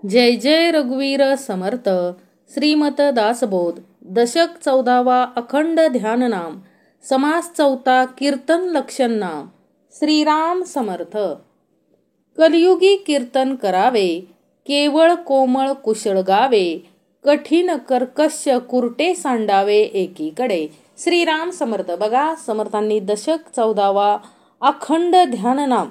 जय जय रघुवीर समर्थ. श्रीमत दासबोध. दशक 14वा. अखंड ध्यान नाम. समास 4 कीर्तन लक्षण नाम. श्रीराम समर्थ. कलियुगी कीर्तन करावे, केवळ कोमळ कुशळ गावे, कठीण कर्कश कुरटे सांडावे एकीकडे. श्रीराम समर्थ. बघा, समर्थांनी दशक 14वा अखंड ध्यान नाम.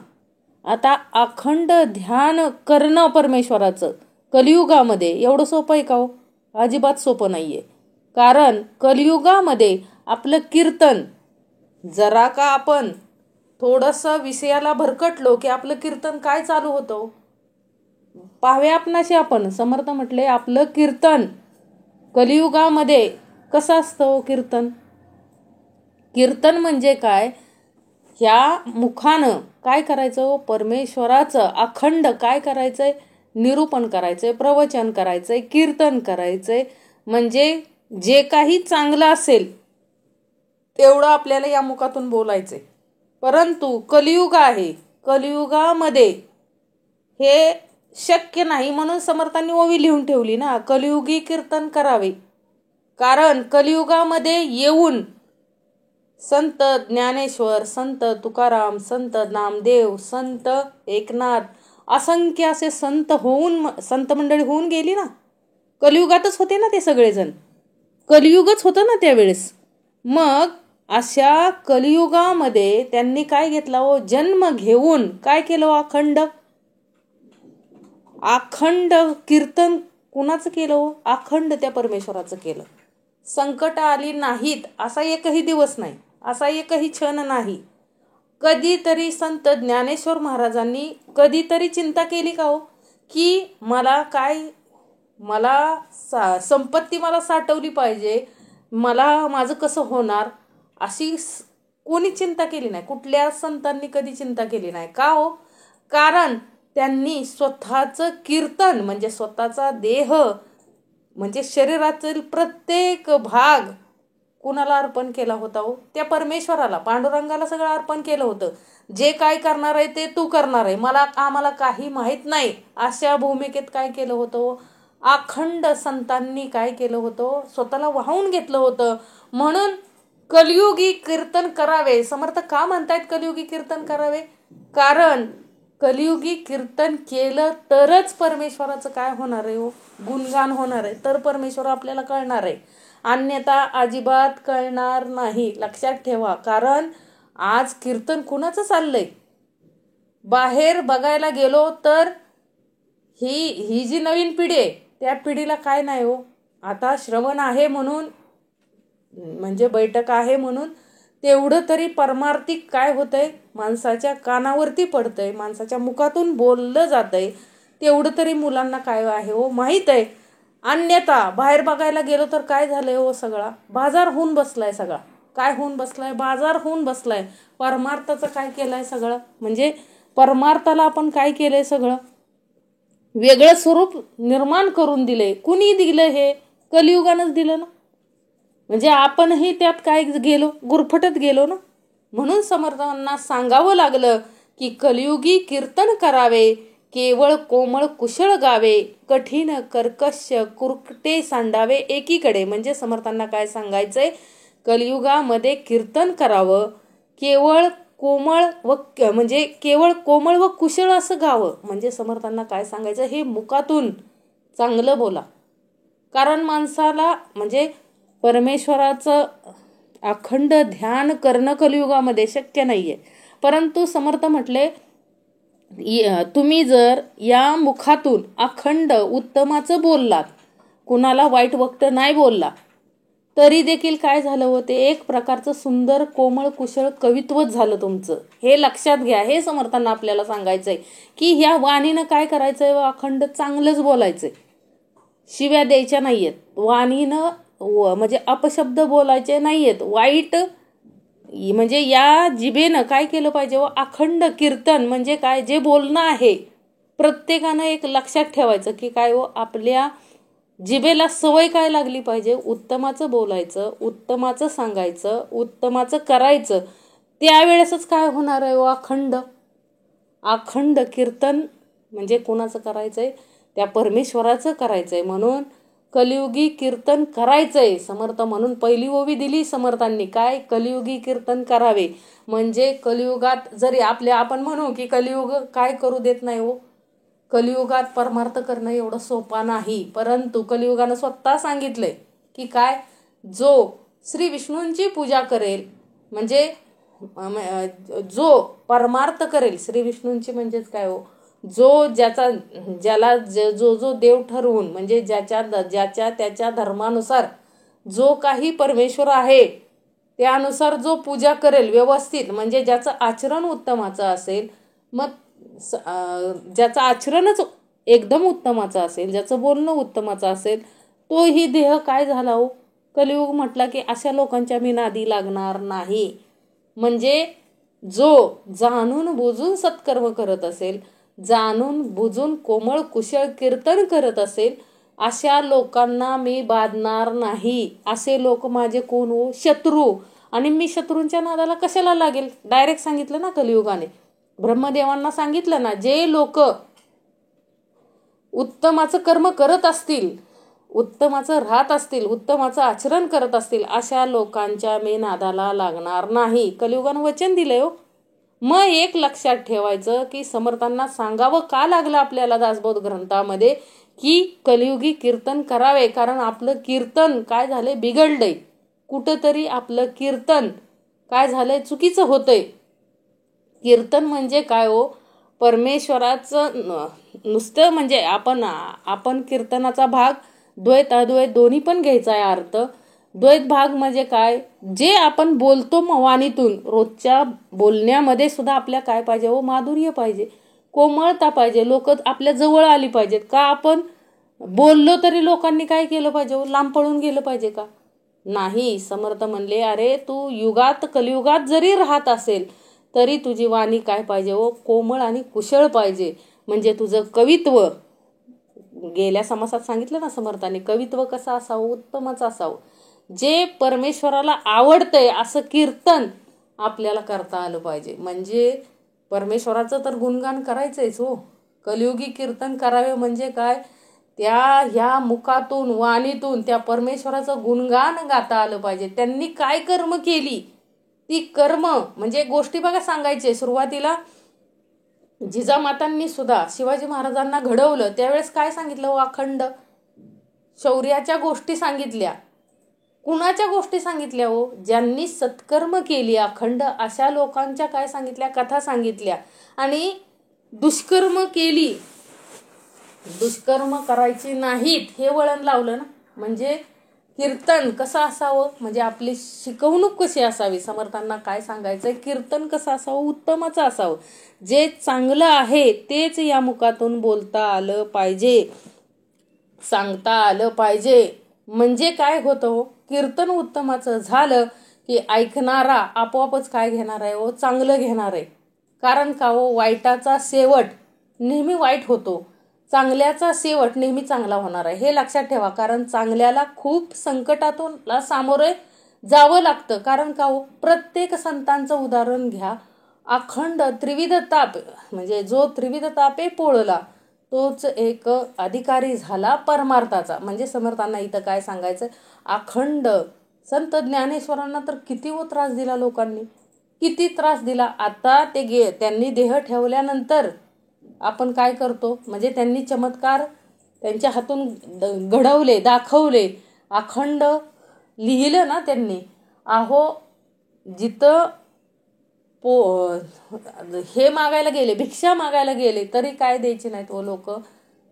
आता अखंड ध्यान करणं परमेश्वराचं कलियुगामध्ये एवढं सोपं आहे का हो? अजिबात सोपं नाहीये. कारण कलियुगामध्ये आपलं कीर्तन जरा का आपण थोडंसं विषयाला भरकटलो की आपलं कीर्तन काय चालू होतं? पाहावे आपणाशी आपण. समर्थ म्हटले आपलं कीर्तन कलियुगामध्ये कसं असतं कीर्तन? कीर्तन म्हणजे काय? ह्या मुखानं काय करायचं? परमेश्वराचं अखंड काय करायचंय? निरूपण करायचंय, प्रवचन करायचंय, कीर्तन करायचंय. म्हणजे जे काही चांगलं असेल तेवढं आपल्याला या मुखातून बोलायचंय. परंतु कलियुग आहे, कलियुगामध्ये हे शक्य नाही. म्हणून समर्थांनी ओवी लिहून ठेवली ना, कलियुगी कीर्तन करावे. कारण कलियुगामध्ये येऊन संत ज्ञानेश्वर, संत तुकाराम, संत नामदेव, संत एकनाथ, असंख्य असे संत मंडळी होऊन गेली ना. कलियुगातच होते ना ते सगळेजण. कलियुगच होतं ना त्यावेळेस. मग अशा कलियुगामध्ये त्यांनी काय घेतला हो? जन्म घेऊन काय केलं? अखंड कीर्तन कुणाचं केलं हो? अखंड त्या परमेश्वराचं केलं. संकट आली नाहीत असा एकही दिवस नाही, असा एकही क्षण नाही. कधीतरी संत ज्ञानेश्वर महाराजांनी कधीतरी चिंता केली का हो? की संपत्ती मला साठवली पाहिजे, मला माझं कसं होणार, अशी कोणी चिंता केली नाही. कुठल्या संतांनी कधी चिंता केली नाही का हो? कारण त्यांनी स्वतःचं कीर्तन म्हणजे स्वतःचा देह म्हणजे शरीरातील प्रत्येक भाग कुणाला अर्पण केला होता हो? त्या परमेश्वराला, पांडुरंगाला सगळं अर्पण केलं होतं. जे काय करणार आहे ते तू करणार आहे, आम्हाला काही माहीत नाही, अशा भूमिकेत काय केलं होतं? अखंड संतांनी काय केलं होतं? स्वतःला वाहून घेतलं होतं. म्हणून कलियुगी कीर्तन करावे. समर्थ का म्हणतायत कलियुगी कीर्तन करावे? कारण कलियुगी कीर्तन केलं तरच परमेश्वराचं काय होणार आहे हो? गुणगान होणार आहे, तर परमेश्वर आपल्याला कळणार आहे. अन्यथा अजिबात कळणार नाही. लक्षात ठेवा. कारण आज कीर्तन कुणाचं चाललंय? बाहेर बघायला गेलो तर ही जी नवीन पिढी आहे त्या पिढीला काय नाही हो. आता श्रवण आहे म्हणून, म्हणजे बैठक आहे म्हणून तेवढं तरी परमार्थिक काय होतंय? माणसाच्या कानावरती पडतंय, माणसाच्या मुखातून बोललं जातंय. तेवढं तरी मुलांना काय आहे हो? माहीत आहे. अन्यथा बाहेर बघायला गेलो तर काय झालंय हो? सगळा बाजार होऊन बसलाय. सगळा काय होऊन बसलाय? बाजार होऊन बसलाय. परमार्थाचं काय केलंय सगळं? म्हणजे परमार्थाला आपण काय केलंय? सगळं वेगळं स्वरूप निर्माण करून दिलंय. कुणी दिलं? हे कलियुगानंच दिलं ना. म्हणजे आपणही त्यात काय गेलो? गुरफटत गेलो ना. म्हणून समर्थांना सांगावं लागलं की कलियुगी कीर्तन करावे, केवळ कोमळ कुशळ गावे, कठीण कर्कश कुरटे सांडावे एकीकडे. म्हणजे समर्थांना काय सांगायचंय? कलियुगामध्ये कीर्तन करावं, केवळ कोमळ व कुशळ असं गावं. म्हणजे समर्थांना काय सांगायचं? हे मुखातून चांगलं बोला. कारण माणसाला म्हणजे परमेश्वराचं अखंड ध्यान करणं कलियुगामध्ये शक्य नाहीये. परंतु समर्थ म्हटले तुम्ही जर या मुखातून अखंड उत्तमाचं बोललात, कुणाला वाईट वक्त नाही बोलला, तरी देखील काय झालं होते? एक प्रकारचं सुंदर कोमळ कुशळ कवित्वच झालं तुमचं. हे लक्षात घ्या. हे समर्थांना आपल्याला सांगायचंय की ह्या वाणीनं काय करायचंय? अखंड चांगलंच बोलायचंय, शिव्या द्यायच्या नाहीयेत. वाणीनं म्हणजे अपशब्द बोलायचे नाहीयेत. वाईट म्हणजे या जिभेनं काय केलं पाहिजे? अखंड कीर्तन म्हणजे काय? जे बोलणं आहे प्रत्येकानं एक लक्षात ठेवायचं की काय हो? आपल्या जिभेला सवय काय लागली पाहिजे? उत्तमाचं बोलायचं, उत्तमाचं सांगायचं, उत्तमाचं करायचं. त्यावेळेसच काय होणार आहे? अखंड कीर्तन म्हणजे कोणाचं करायचंय? त्या परमेश्वराचं करायचंय. म्हणून कलियुगी कीर्तन करायचंय. समर्थ म्हणून पहिली ओवी दिली समर्थांनी, काय? कलियुगी कीर्तन करावे. म्हणजे कलियुगात जरी आपण म्हणू की कलियुग काय करू देत नाही हो, कलियुगात परमार्थ करणं एवढं सोपा नाही. परंतु कलियुगानं स्वतः सांगितलंय की काय? जो श्री विष्णूंची पूजा करेल, म्हणजे जो परमार्थ करेल, श्री विष्णूंची म्हणजेच काय हो, ज्याला जो देव ठरवून, म्हणजे ज्याच्या त्याच्या धर्मानुसार जो काही परमेश्वर आहे त्यानुसार जो पूजा करेल व्यवस्थित, म्हणजे ज्याचं आचरण उत्तमाचं असेल, मग ज्याचं आचरणच एकदम उत्तमाचं असेल, ज्याचं बोलणं उत्तमाचं असेल, तोही देह काय झाला हो, कलियुग म्हटला की अशा लोकांच्या मी नादी लागणार नाही. म्हणजे जो जाणून बुजून सत्कर्म करत असेल, जाणून बुजून कोमळ कुशळ कीर्तन करत असेल, अशा लोकांना मी बाधणार नाही. असे लोक माझे कोण हो? शत्रू. आणि मी शत्रूंच्या नादाला कशाला लागेल? डायरेक्ट सांगितलं ना कलियुगाने, ब्रह्मदेवांना सांगितलं ना, जे लोक उत्तमाचं कर्म करत असतील, उत्तमाचं राहत असतील, उत्तमाचं आचरण करत असतील, अशा लोकांच्या मी नादाला लागणार नाही. कलियुगानं वचन दिलंय हो. मग एक लक्षात ठेवायचं की समर्थांना सांगावं का लागलं आपल्याला दासबोध ग्रंथामध्ये की कलियुगी कीर्तन करावे. कारण आपलं कीर्तन काय झालंय? बिघडलंय. कुठंतरी आपलं कीर्तन काय झालंय? चुकीचं होतंय. कीर्तन म्हणजे काय हो? परमेश्वराचं नुसतं म्हणजे आपण कीर्तनाचा भाग द्वैत अद्वैत दोन्ही पण घ्यायचा आहे अर्थ. द्वैत भाग म्हणजे काय? जे आपण बोलतो वाणीतून, रोजच्या बोलण्यामध्ये सुद्धा आपल्या काय पाहिजे हो? माधुर्य पाहिजे, कोमळता पाहिजे, लोक आपल्या जवळ आली पाहिजेत. का आपण बोललो तरी लोकांनी काय केलं पाहिजे हो? लांब पळून गेलं पाहिजे का? नाही. समर्थ म्हणले, अरे तू युगात कलियुगात जरी राहत असेल तरी तुझी वाणी काय पाहिजे हो? कोमळ आणि कुशळ पाहिजे. म्हणजे तुझं कवित्व, गेल्या समासात सांगितलं ना समर्थाने, कवित्व कसं असावं? उत्तमच असावं. जे परमेश्वराला आवडतंय असं कीर्तन आपल्याला करता आलं पाहिजे. म्हणजे परमेश्वराचं तर गुणगान करायचंयच हो. कलियुगी कीर्तन करावे म्हणजे काय? ह्या मुखातून, वाणीतून त्या परमेश्वराचं गुणगान गाता आलं पाहिजे. त्यांनी काय कर्म केली, ती कर्म म्हणजे गोष्टी बघा सांगायचे. सुरुवातीला जिजामातांनी सुद्धा शिवाजी महाराजांना घडवलं त्यावेळेस काय सांगितलं हो? अखंड शौर्याच्या गोष्टी सांगितल्या. कुणाच्या गोष्टी सांगितल्या हो? ज्यांनी सत्कर्म केली अखंड, अशा लोकांच्या काय सांगितल्या? कथा सांगितल्या. आणि दुष्कर्म केली, दुष्कर्म करायची नाहीत हे वळण लावलं ना. म्हणजे कीर्तन कसं असावं, म्हणजे आपली शिकवणूक कशी असावी, समर्थांना काय सांगायचंय? कीर्तन कसं असावं? उत्तमाचं असावं. जे चांगलं आहे तेच या मुखातून बोलता आलं पाहिजे, सांगता आलं पाहिजे. म्हणजे काय होतं हो? कीर्तन उत्तमाचं झालं की ऐकणारा आपोआपच काय घेणार आहे हो? चांगलं घेणार आहे. कारण का हो? वाईटाचा शेवट नेहमी वाईट होतो, चांगल्याचा शेवट नेहमी चांगला होणार आहे. हे लक्षात ठेवा. कारण चांगल्याला खूप संकटातून सामोरे जावं लागतं. कारण का हो? प्रत्येक संतांचं उदाहरण घ्या, अखंड त्रिविध ताप, म्हणजे जो त्रिविध तापे पोळला तोच एक अधिकारी झाला परमार्थाचा. म्हणजे समर्थांना इथं काय सांगायचं? अखंड संत ज्ञानेश्वरांना तर किती त्रास दिला लोकांनी, किती त्रास दिला. आता त्यांनी देह ठेवल्यानंतर आपण काय करतो? म्हणजे त्यांनी चमत्कार त्यांच्या हातून घडवले, दाखवले, अखंड लिहिलं ना त्यांनी. अहो जिथं हे मागायला गेले, भिक्षा मागायला गेले तरी काय द्यायचे नाहीत हो लोक.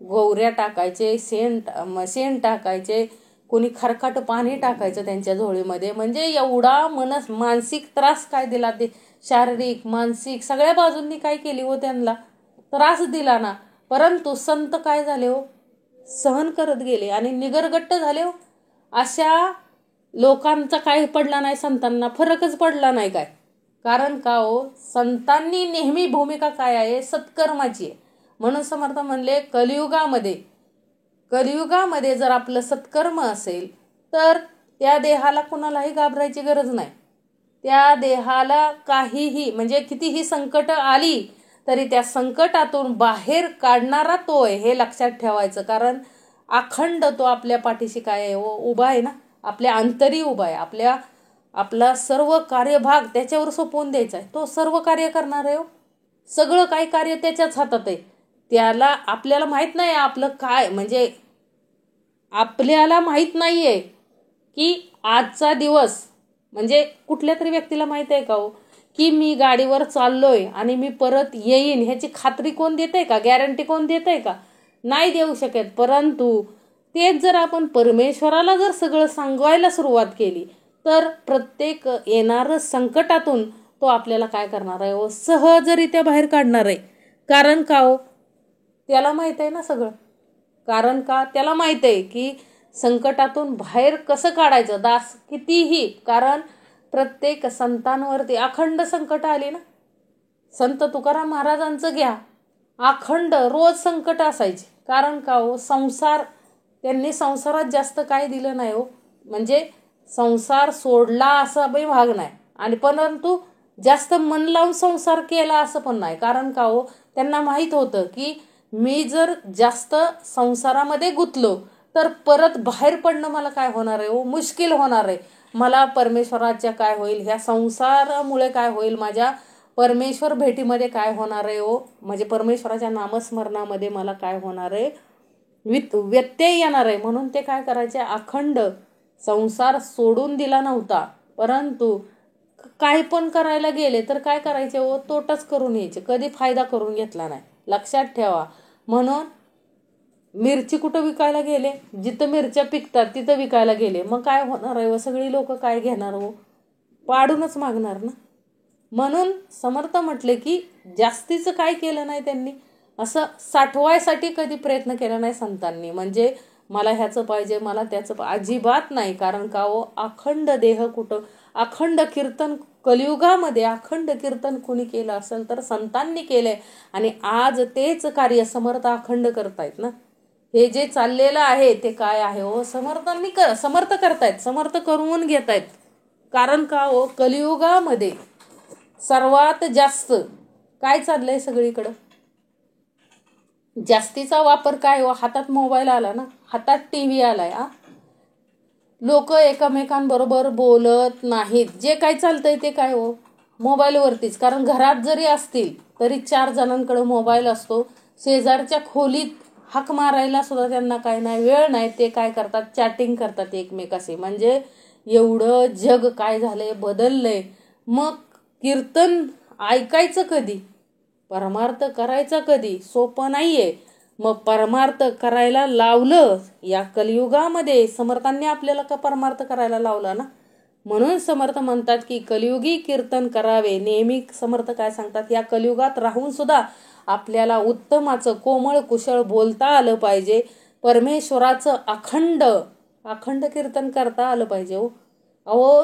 गौऱ्या टाकायचे, शेण टाकायचे, कोणी खरकाट पाणी टाकायचं त्यांच्या झोळीमध्ये. म्हणजे एवढा मानसिक त्रास काय दिला, ते शारीरिक मानसिक सगळ्या बाजूंनी काय केली हो? त्यांना त्रास दिला ना. परंतु संत काय झाले हो? सहन करत गेले आणि निगरगट्ट झाले हो. अशा लोकांचा काय पडला नाही, संतांना फरकच पडला नाही काय. कारण का हो? संतांनी नेहमी भूमिका काय आहे? सत्कर्माची आहे. म्हणून समर्थ म्हणले कलियुगामध्ये जर आपलं सत्कर्म असेल तर त्या देहाला कुणालाही घाबरायची गरज नाही. त्या देहाला काहीही म्हणजे कितीही संकट आली तरी त्या संकटातून बाहेर काढणारा तो आहे, हे लक्षात ठेवायचं. कारण अखंड तो आपल्या पाठीशी काय आहे उभा आहे ना, आपल्या अंतरी उभा आहे. आपला सर्व कार्यभाग त्याच्यावर सोपवून द्यायचा आहे. तो सर्व कार्य करणार आहे. सगळं काही कार्य त्याच्याच हातात आहे. आपल्याला माहित नाही आपलं काय, म्हणजे आपल्याला माहित नाहीये की आजचा दिवस, म्हणजे कुठल्या तरी व्यक्तीला माहित आहे का की मी गाडीवर चाललोय आणि मी परत येईन, ह्याची खात्री कोण देते का, गॅरंटी कोण देते का? नाही देऊ शकत. परंतु तेच जर आपण परमेश्वराला जर सगळं सांगायला सुरुवात केली तर प्रत्येक येणारं संकटातून तो आपल्याला काय करणार आहे सहजरित्या बाहेर काढणार आहे. कारण का त्याला माहित आहे ना सगळं. कारण का त्याला माहित आहे की संकटातून बाहेर कसं काढायचं, दास कितीही. कारण प्रत्येक संतांवरती अखंड संकट आली ना. संत तुकाराम महाराजांचं घ्या, अखंड रोज संकट असायचे. कारण का त्यांनी संसारात जास्त काय दिलं नाही म्हणजे संसार सोडला असा भाग नाही, आणि परंतु जास्त मन लावून संसार केला असं पण नाही. कारण का त्यांना माहित होतं की मी जर जास्त संसारामध्ये गुंतलो तर परत बाहेर पडणं मला काय होणार आहे मुश्किल होणार आहे. मला परमेश्वराच्या काय होईल, ह्या संसारामुळे काय होईल, माझ्या परमेश्वर भेटीमध्ये काय होणार आहे म्हणजे परमेश्वराच्या नामस्मरणामध्ये मला काय होणार आहे, व्यत्यय येणार आहे. म्हणून ते काय करायचे, अखंड संसार सोडून दिला नव्हता. परंतु काही पण करायला गेले तर काय करायचे तोटाच करून यायचे, कधी फायदा करून घेतला नाही. लक्षात ठेवा. म्हणून मिरची कुठं विकायला गेले, जिथं मिरच्या पिकतात तिथं विकायला गेले, मग काय होणार आहे सगळी लोक काय घेणार पाडूनच मागणार ना. म्हणून समर्थ म्हटले की जास्तीचं काय केलं नाही त्यांनी, असं साठवायसाठी कधी प्रयत्न केला नाही संतांनी. म्हणजे मला ह्याचं पाहिजे, मला त्याचं अजिबात नाही. कारण का अखंड देह कुठं, अखंड कीर्तन कलियुगामध्ये अखंड कीर्तन कुणी केलं असेल तर संतांनी केलंय. आणि आज तेच कार्य समर्थ अखंड करतायत ना. हे जे चाललेलं आहे ते काय आहे समर्थांनी समर्थ करतायत, समर्थ करून घेतायत. कारण का कलियुगामध्ये सर्वात जास्त काय चाललंय सगळीकडं, जास्तीचा वापर काय हातात मोबाईल आला ना, हातात टीव्ही आलाय. लोक एकमेकांबरोबर बोलत नाहीत. जे काय चालतंय ते काय मोबाईलवरतीच. कारण घरात जरी असतील तरी 4 जणांकडे मोबाईल असतो. शेजारच्या खोलीत हाक मारायला सुद्धा त्यांना काय नाही, वेळ नाही. ते काय करतात, चॅटिंग करतात एकमेकाशी. म्हणजे एवढं जग काय झालंय, बदललंय. मग कीर्तन ऐकायचं कधी, परमार्थ करायचा कधी, सोपं नाहीये. मग परमार्थ करायला लावलं या कलियुगामध्ये, समर्थांनी आपल्याला का परमार्थ करायला लावला ना. म्हणून समर्थ म्हणतात की कलियुगी कीर्तन करावे. नेहमी समर्थ काय सांगतात, या कलियुगात राहून सुद्धा आपल्याला उत्तमाचं कोमळ कुशळ बोलता आलं पाहिजे. परमेश्वराचं अखंड कीर्तन करता आलं पाहिजे.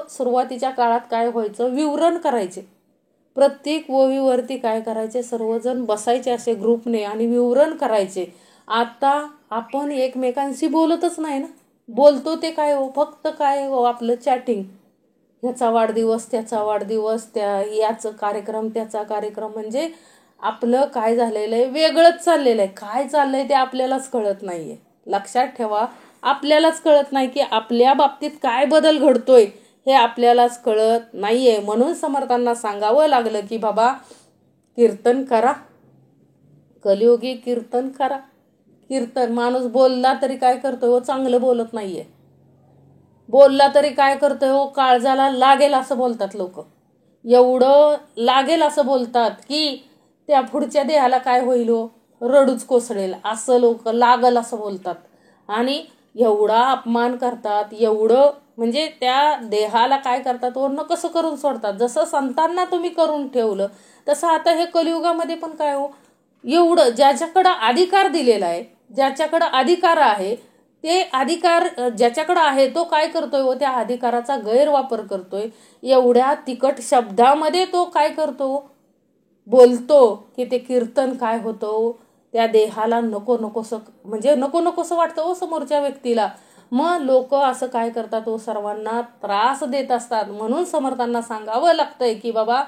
सुरुवातीच्या काळात काय व्हायचं, विवरण करायचे. प्रत्येक ओवीवरती काय करायचे, सर्वजण बसायचे असे ग्रुपने आणि विवरण करायचे. आता आपण एकमेकांशी बोलतच नाही ना. बोलतो ते काय फक्त काय आपलं चॅटिंग, ह्याचा वाढदिवस त्याचा वाढदिवस, याचं कार्यक्रम त्याचा कार्यक्रम. म्हणजे आपलं काय झालेलं आहे, वेगळंच चाललेलं आहे. काय चाललंय ते आपल्यालाच कळत नाहीये. लक्षात ठेवा, आपल्यालाच कळत नाही की आपल्या बाबतीत काय बदल घडतोय हे आपल्यालाच कळत नाहीये. म्हणून समर्थांना सांगावं लागलं की बाबा कीर्तन करा, कलियुगी कीर्तन करा. कीर्तन माणूस बोलला तरी काय करतोय चांगलं बोलत नाहीये. बोलला तरी काय करतोय काळजाला लागेल असं बोलतात लोक. एवढं लागेल असं बोलतात की त्या पुढच्या देहाला काय होईल रडूच कोसळेल असं लोक लागल असं बोलतात. आणि एवढा अपमान करतात, एवढं म्हणजे त्या देहाला काय करतात कसं करून सोडतात. जसं संतांना तुम्ही करून ठेवलं तसं आता हे कलियुगामध्ये पण काय एवढं ज्याच्याकडं अधिकार दिलेला आहे, ज्याच्याकडं अधिकार आहे, ते अधिकार ज्याच्याकडं आहे तो काय करतोय त्या अधिकाराचा गैरवापर करतोय. एवढ्या तिखट शब्दामध्ये तो काय करतो, बोलतो की ते कीर्तन काय होतं त्या देहाला नकोसं, म्हणजे नकोसं वाटतं समोरच्या व्यक्तीला. मग लोक असं काय करतात सर्वांना त्रास देत असतात. म्हणून समर्थांना सांगावं लागतंय की बाबा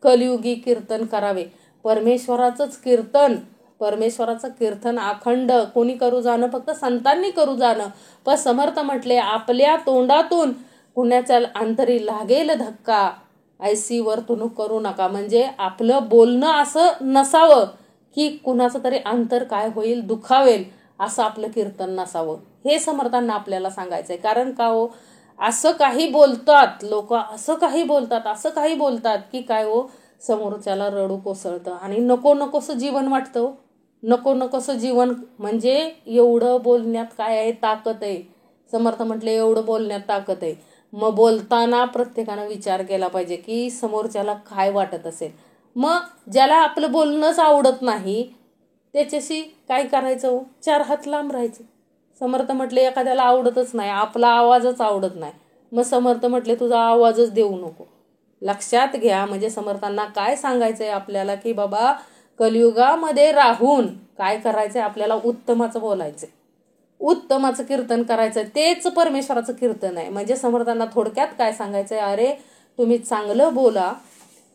कलियुगी कीर्तन करावे. परमेश्वराचंच कीर्तन, परमेश्वराचं कीर्तन अखंड कोणी करू जाणं, फक्त संतांनी करू जाणं. पण समर्थ म्हटले आपल्या तोंडातून कुणाच्या अंतरी लागेल धक्का, ऐसी वर्तणूक करू नका. म्हणजे आपलं बोलणं असं नसावं की कुणाचं तरी अंतर काय होईल, दुखावेल, असं आपलं कीर्तन नसावं. हे समर्थांना आपल्याला सांगायचंय. कारण का हो, असं काही बोलतात लोक, असं काही बोलतात की काय हो, समोरच्याला रडू कोसळतं आणि नको नकोसं जीवन वाटतं. नको नकोसं जीवन म्हणजे एवढं बोलण्यात काय आहे, ताकद आहे. समर्थ म्हटले एवढं बोलण्यात ताकद आहे. मग बोलताना प्रत्येकानं विचार केला पाहिजे की समोरच्याला काय वाटत असेल. मग ज्याला आपलं बोलणंच आवडत नाही त्याच्याशी काय करायचं, 4 हात लांब राहायचं. समर्थ म्हटले एखाद्याला आवडतच नाही, आपला आवाजच आवडत नाही, मग समर्थ म्हटले तुझा आवाजच देऊ नको. लक्षात घ्या. म्हणजे समर्थांना काय सांगायचंय आपल्याला की बाबा कलियुगामध्ये राहून काय करायचंय आपल्याला, उत्तमाचं बोलायचंय, उत्तमाचं कीर्तन करायचं. तेच परमेश्वराचं कीर्तन आहे. म्हणजे समर्थांना थोडक्यात काय सांगायचंय, अरे तुम्ही चांगलं बोला,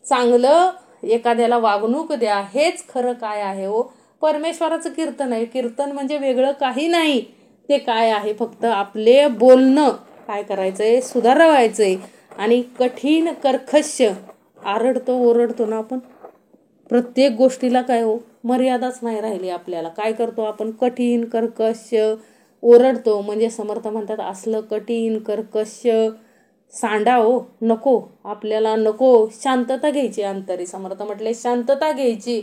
चांगलं एखाद्याला वागणूक द्या, हेच खरं काय आहे हो, परमेश्वराचं कीर्तन आहे. कीर्तन म्हणजे वेगळं काही नाही. ते काय आहे, फक्त आपले बोलणं काय करायचंय, सुधारायचंय. आणि कठीण कर्कश आरडतो ओरडतो ना आपण, प्रत्येक गोष्टीला काय हो मर्यादाच नाही राहिली आपल्याला. काय करतो आपण, कठीण कर्कश ओरडतो. म्हणजे समर्थ म्हणतात असलं कठीण कर्कश सांडा हो नको आपल्याला, नको. शांतता घ्यायची अंतरी. समर्थ म्हटले शांतता घ्यायची,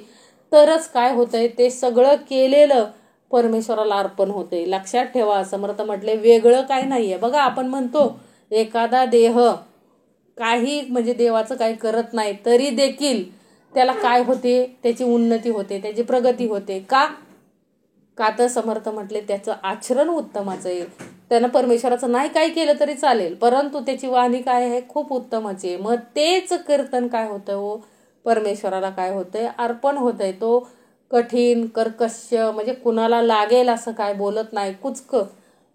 तरच काय होतंय, ते सगळं केलेलं परमेश्वराला अर्पण होते. लक्षात ठेवा. समर्थ म्हटले वेगळं काय नाहीये. बघा आपण म्हणतो एखादा देह काही म्हणजे देवाचं काही करत नाही तरी देखील त्याला काय होते, त्याची उन्नती होते, त्याची प्रगती होते. का तर समर्थ म्हटले त्याचं आचरण उत्तमाचं आहे. त्यानं परमेश्वराचं नाही काही केलं तरी चालेल, परंतु त्याची वाणी काय आहे, खूप उत्तमाची आहे. मग तेच कीर्तन काय होतं हो, परमेश्वराला काय होतंय, अर्पण होतंय. तो कठीण कर्कश म्हणजे कुणाला लागेल असं काय बोलत नाही. कुचकं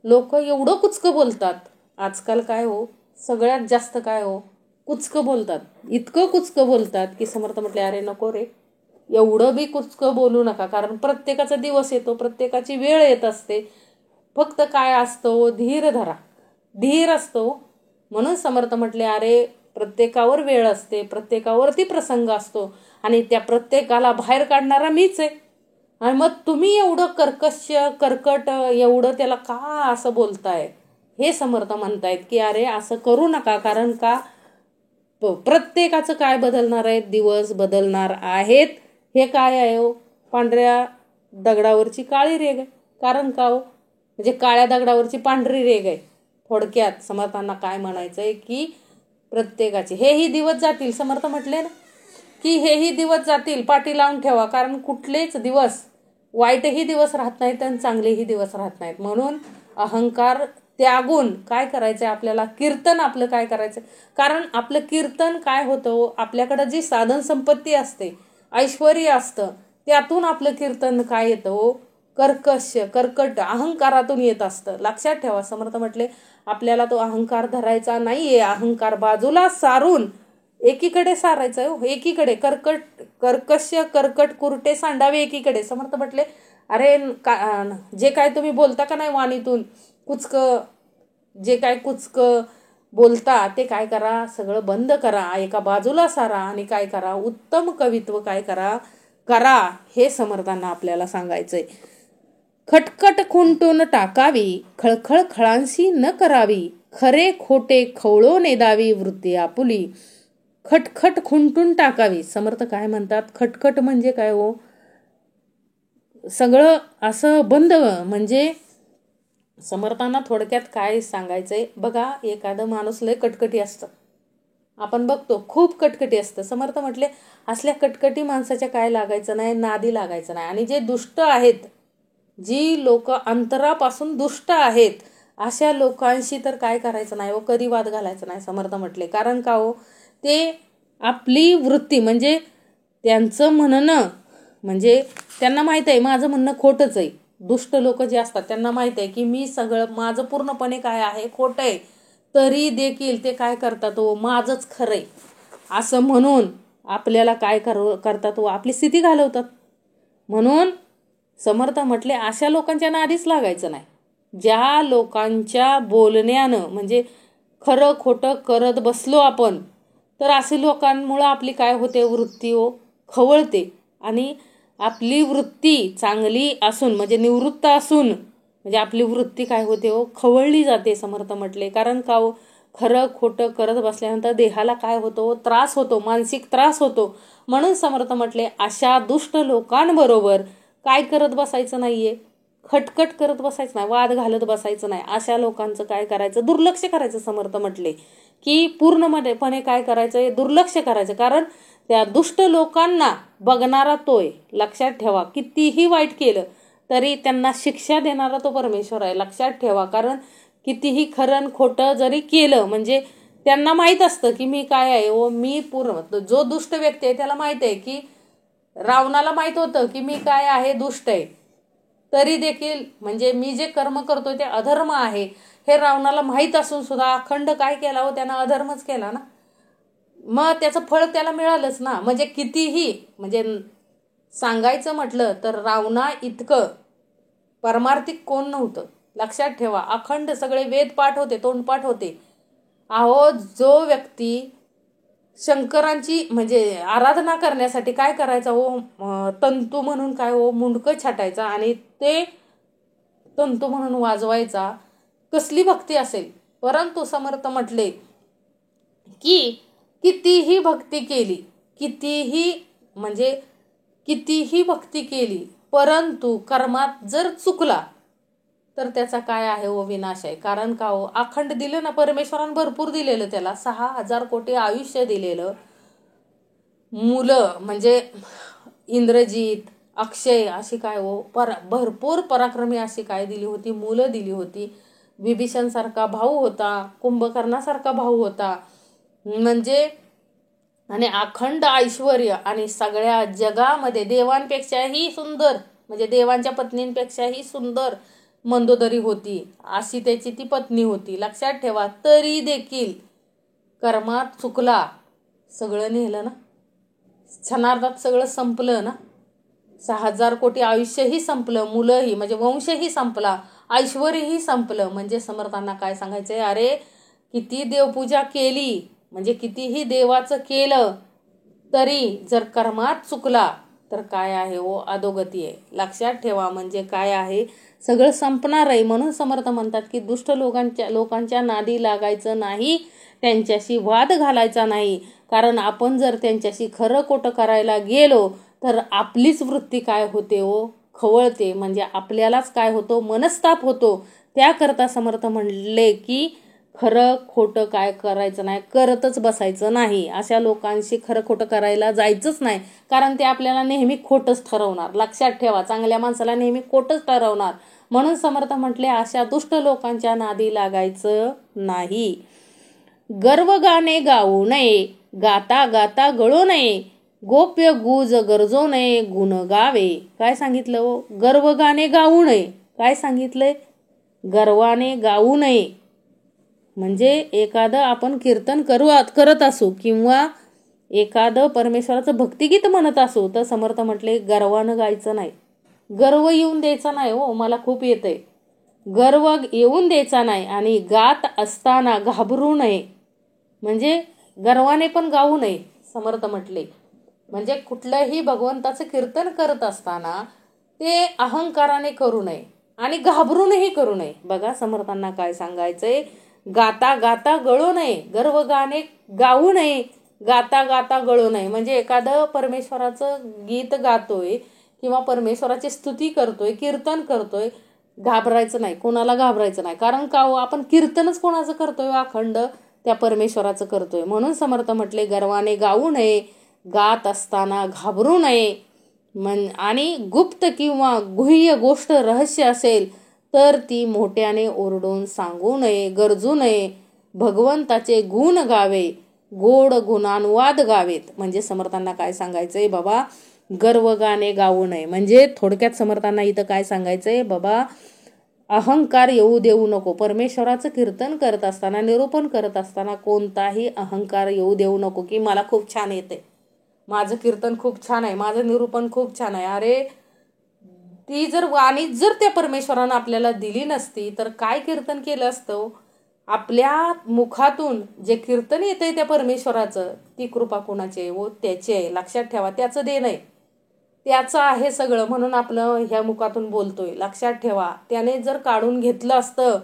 लोक एवढं कुचकं बोलतात आजकाल. काय हो, सगळ्यात जास्त काय हो, कुचकं बोलतात. इतकं कुचकं बोलतात की समर्थ म्हटले अरे नको रे, एवढं बी कुचकं बोलू नका. कारण प्रत्येकाचा दिवस येतो, प्रत्येकाची वेळ येत असते. फक्त काय असतो, धीर धरा, धीर असतो. म्हणून समर्थ म्हटले अरे प्रत्येकावर वेळ असते, प्रत्येकावरती प्रसंग असतो आणि त्या प्रत्येकाला बाहेर काढणारा मीच आहे. आणि मग तुम्ही एवढं कर्कश कर्कट एवढं त्याला का असं बोलताय, हे समर्थ म्हणतायत की अरे असं करू नका. कारण का प्रत्येकाचं काय बदलणार आहे, दिवस बदलणार आहेत. हे काय आहे हो, पांढऱ्या दगडावरची काळी रेग आहे. कारण का हो, म्हणजे काळ्या दगडावरची पांढरी रेग आहे. थोडक्यात समर्थांना काय म्हणायचंय की प्रत्येकाचे हेही दिवस जातील. समर्थ म्हटले ना की हेही दिवस जातील, पाठी लावून ठेवा. कारण कुठलेच दिवस, वाईटही दिवस राहत नाहीत आणि चांगलेही दिवस राहत नाहीत. म्हणून अहंकार त्यागून काय करायचंय आपल्याला, कीर्तन आपलं काय करायचं. कारण आपलं कीर्तन काय होतं, आपल्याकडं जी साधन संपत्ती असते, ऐश्वर असतं, त्यातून आपलं कीर्तन काय येतं हो, कर्कश कर्कट अहंकारातून येत असतं. लक्षात ठेवा. समर्थ म्हटले आपल्याला तो अहंकार धरायचा नाहीये. अहंकार बाजूला सारून एकीकडे सारायचं हो, एकीकडे कर्कश कर्कट कुरटे सांडावे एकीकडे. समर्थ म्हटले अरे जे काय तुम्ही बोलता का नाही वाणीतून, कुचकं जे काय कुचकं बोलता ते काय करा, सगळं बंद करा, एका बाजूला सारा आणि काय करा, उत्तम कवित्व काय करा, हे समर्थांना आपल्याला सांगायचंय. खटखट खुंटून टाकावी, खळखळ खळांशी न करावी, खरे खोटे खवळो नेदावी वृत्ती आपुली. खटखट खुंटून टाकावी. समर्थ काय म्हणतात, खटखट म्हणजे काय हो, सगळं असं बंद. म्हणजे समर्थांना थोडक्यात काय सांगायचंय, बघा एखादं माणूस लय कटकटी असतं, आपण बघतो खूप कटकटी असतं. समर्थ म्हटले असल्या कटकटी माणसाच्या काय लागायचं नाही, नादी लागायचं नाही. आणि जे दुष्ट आहेत, जी लोक अंतरापासून दुष्ट आहेत, अशा लोकांशी तर काय करायचं नाही हो, कधी वाद घालायचं नाही. समर्थ म्हटले कारण का हो, ते आपली वृत्ती म्हणजे त्यांचं म्हणणं, म्हणजे त्यांना माहित आहे माझं म्हणणं खोटंच आहे. दुष्ट लोक जे असतात त्यांना माहित आहे की मी सगळं माझं पूर्णपणे काय आहे, खोटं आहे, तरी देखील ते काय करतात हो, माझंच खरंय असं म्हणून आपल्याला काय करतात व आपली स्थिती घालवतात. म्हणून समर्थ म्हटले अशा लोकांच्या नादीच लागायचं नाही. ज्या लोकांच्या बोलण्यानं म्हणजे खरं खोटं करत बसलो आपण, तर असे लोकांमुळं आपली काय होते, वृत्ती खवळते. आणि आपली वृत्ती चांगली असून म्हणजे निवृत्त असून म्हणजे आपली वृत्ती काय होते खवळली जाते समर्थ म्हटले. कारण का खरं खोटं करत बसल्यानंतर देहाला काय होतो, त्रास होतो, मानसिक त्रास होतो. म्हणून समर्थ म्हटले अशा दुष्ट लोकांबरोबर काय करत बसायचं नाहीये, खटखट करत बसायचं नाही, वाद घालत बसायचं नाही. अशा लोकांचं काय करायचं, दुर्लक्ष करायचं. समर्थ म्हटले की पूर्णपणे काय करायचं, दुर्लक्ष करायचं. कारण त्या दुष्ट लोकांना बघणारा तोय, लक्षात ठेवा. कितीही वाईट केलं तरी त्यांना शिक्षा देणारा तो परमेश्वर आहे, लक्षात ठेवा. कारण कितीही खरं खोटं जरी केलं म्हणजे त्यांना माहीत असतं की मी काय आहे मी पूर्ण. जो दुष्ट व्यक्ती आहे त्याला माहीत आहे की रावणाला माहीत होतं की मी काय आहे, दुष्ट आहे. तरी देखील म्हणजे मी जे कर्म करतोय ते अधर्म आहे हे रावणाला माहीत असून सुद्धा अखंड काय केला त्यानं अधर्मच केला ना. मग त्याचं फळ त्याला मिळालंच ना. म्हणजे कितीही म्हणजे सांगायचं म्हटलं तर रावणा इतकं परमार्थिक कोण नव्हतं, लक्षात ठेवा. अखंड सगळे वेद पाठ होते, तोंडपाठ होते. जो व्यक्ती शंकरांची म्हणजे आराधना करण्यासाठी काय करायचा तंतू म्हणून काय मुंडकं छाटायचा आणि ते तंतू म्हणून वाजवायचा. कसली भक्ती असेल. परंतु समर्थ म्हटले की कितीही भक्ती केली, कितीही भक्ती केली, परंतु कर्मात जर चुकला तर त्याचा काय आहे विनाश आहे. कारण का अखंड दिलं ना परमेश्वरानं, भरपूर दिलेलं त्याला. 6,000 कोटी आयुष्य दिलेलं. मुलं म्हणजे इंद्रजित, अक्षय अशी काय भरपूर पराक्रमी अशी काय दिली होती, मुलं दिली होती. विभीषण सारखा भाऊ होता, कुंभकर्णासारखा भाऊ होता. म्हणजे आणि अखंड ऐश्वर्य आणि सगळ्या जगामध्ये देवांपेक्षाही सुंदर म्हणजे देवांच्या पत्नींपेक्षाही सुंदर मंदोदरी होती, अशी त्याची ती पत्नी होती, लक्षात ठेवा. तरी देखील कर्मात चुकला, सगळं नेलं ना, क्षणार्धात सगळं संपलं ना. 6,000 कोटी आयुष्यही संपलं, मुलंही म्हणजे वंशही संपला, ऐश्वर्यही संपलं. म्हणजे समर्थांना काय सांगायचंय, अरे किती देवपूजा केली म्हणजे कितीही देवाचं केलं तरी जर कर्मात चुकला तर काय आहे अधोगती आहे, लक्षात ठेवा. म्हणजे काय आहे, सगळं संपणार आहे. म्हणून समर्थ म्हणतात की दुष्ट लोकांच्या नादी लागायचं नाही, त्यांच्याशी वाद घालायचा नाही. कारण आपण जर त्यांच्याशी खरं खोटं करायला गेलो तर आपलीच वृत्ती काय होते खवळते. म्हणजे आपल्यालाच काय होतो, मनस्ताप होतो. त्याकरता समर्थ म्हणले की खरं खोटं काय करायचं नाही, करतच बसायचं नाही. अशा लोकांशी खरं खोटं करायला जायचंच नाही. कारण ते आपल्याला नेहमी खोटंच ठरवणार, लक्षात ठेवा. चांगल्या माणसाला नेहमी खोटंच ठरवणार. म्हणून समर्थ म्हटले अशा दुष्ट लोकांच्या नादी लागायचं नाही. गर्वगाणे गाऊ नये, गाता गाता गळू नये, गोप्य गुज गरजो नये, गुण गावे. काय सांगितलं गर्वगाणे गाऊ नये. काय सांगितलंय, गर्वाने गाऊ नये. म्हणजे एखादं आपण कीर्तन करत असू किंवा एखादं परमेश्वराचं भक्तिगीत म्हणत असू तर समर्थ म्हटले गर्वानं गायचं नाही. गर्व येऊन द्यायचा नाही. मला खूप येतंय. गर्व येऊन द्यायचा नाही. आणि गात असताना घाबरू नये, म्हणजे गर्वाने पण गाऊ नये समर्थ म्हटले. म्हणजे कुठलंही भगवंताचं कीर्तन करत असताना ते अहंकाराने करू नये आणि घाबरूनही करू नये. बघा समर्थांना काय सांगायचंय, गाता गाता गळू नये, गर्वगाणे गाऊ नये, गाता गाता गळू नये. म्हणजे एखादं परमेश्वराचं गीत गातोय किंवा परमेश्वराची स्तुती करतोय, कीर्तन करतोय, घाबरायचं नाही, कोणाला घाबरायचं नाही. कारण का आपण कीर्तनच कोणाचं करतोय, अखंड त्या परमेश्वराचं करतोय. म्हणून समर्थ म्हटले गर्वाने गाऊ नये, गात असताना घाबरू नये. आणि गुप्त किंवा गुह्य गोष्ट रहस्य असेल तर ती मोठ्याने ओरडून सांगू नये, गरजू नये. भगवंताचे गुण गावे, गोड गुणानुवाद गावेत. म्हणजे समर्थांना काय सांगायचंय बाबा, गर्वगाणे गाऊ नये. म्हणजे थोडक्यात समर्थांना इथं काय सांगायचंय बाबा, अहंकार येऊ देऊ नको. परमेश्वराचं कीर्तन करत असताना, निरूपण करत असताना कोणताही अहंकार येऊ देऊ नको की मला खूप छान येते, माझं कीर्तन खूप छान आहे, माझं निरूपण खूप छान आहे. अरे ती जर वाणी जर त्या परमेश्वरानं आपल्याला दिली नसती तर काय कीर्तन केलं असतं. आपल्या मुखातून जे कीर्तन येतंय त्या परमेश्वराचं, ती कृपा कोणाची आहे व त्याची आहे. लक्षात ठेवा, त्याचं देणं आहे, त्याचं आहे सगळं, म्हणून आपलं ह्या मुखातून बोलतोय. लक्षात ठेवा, त्याने जर काढून घेतलं असतं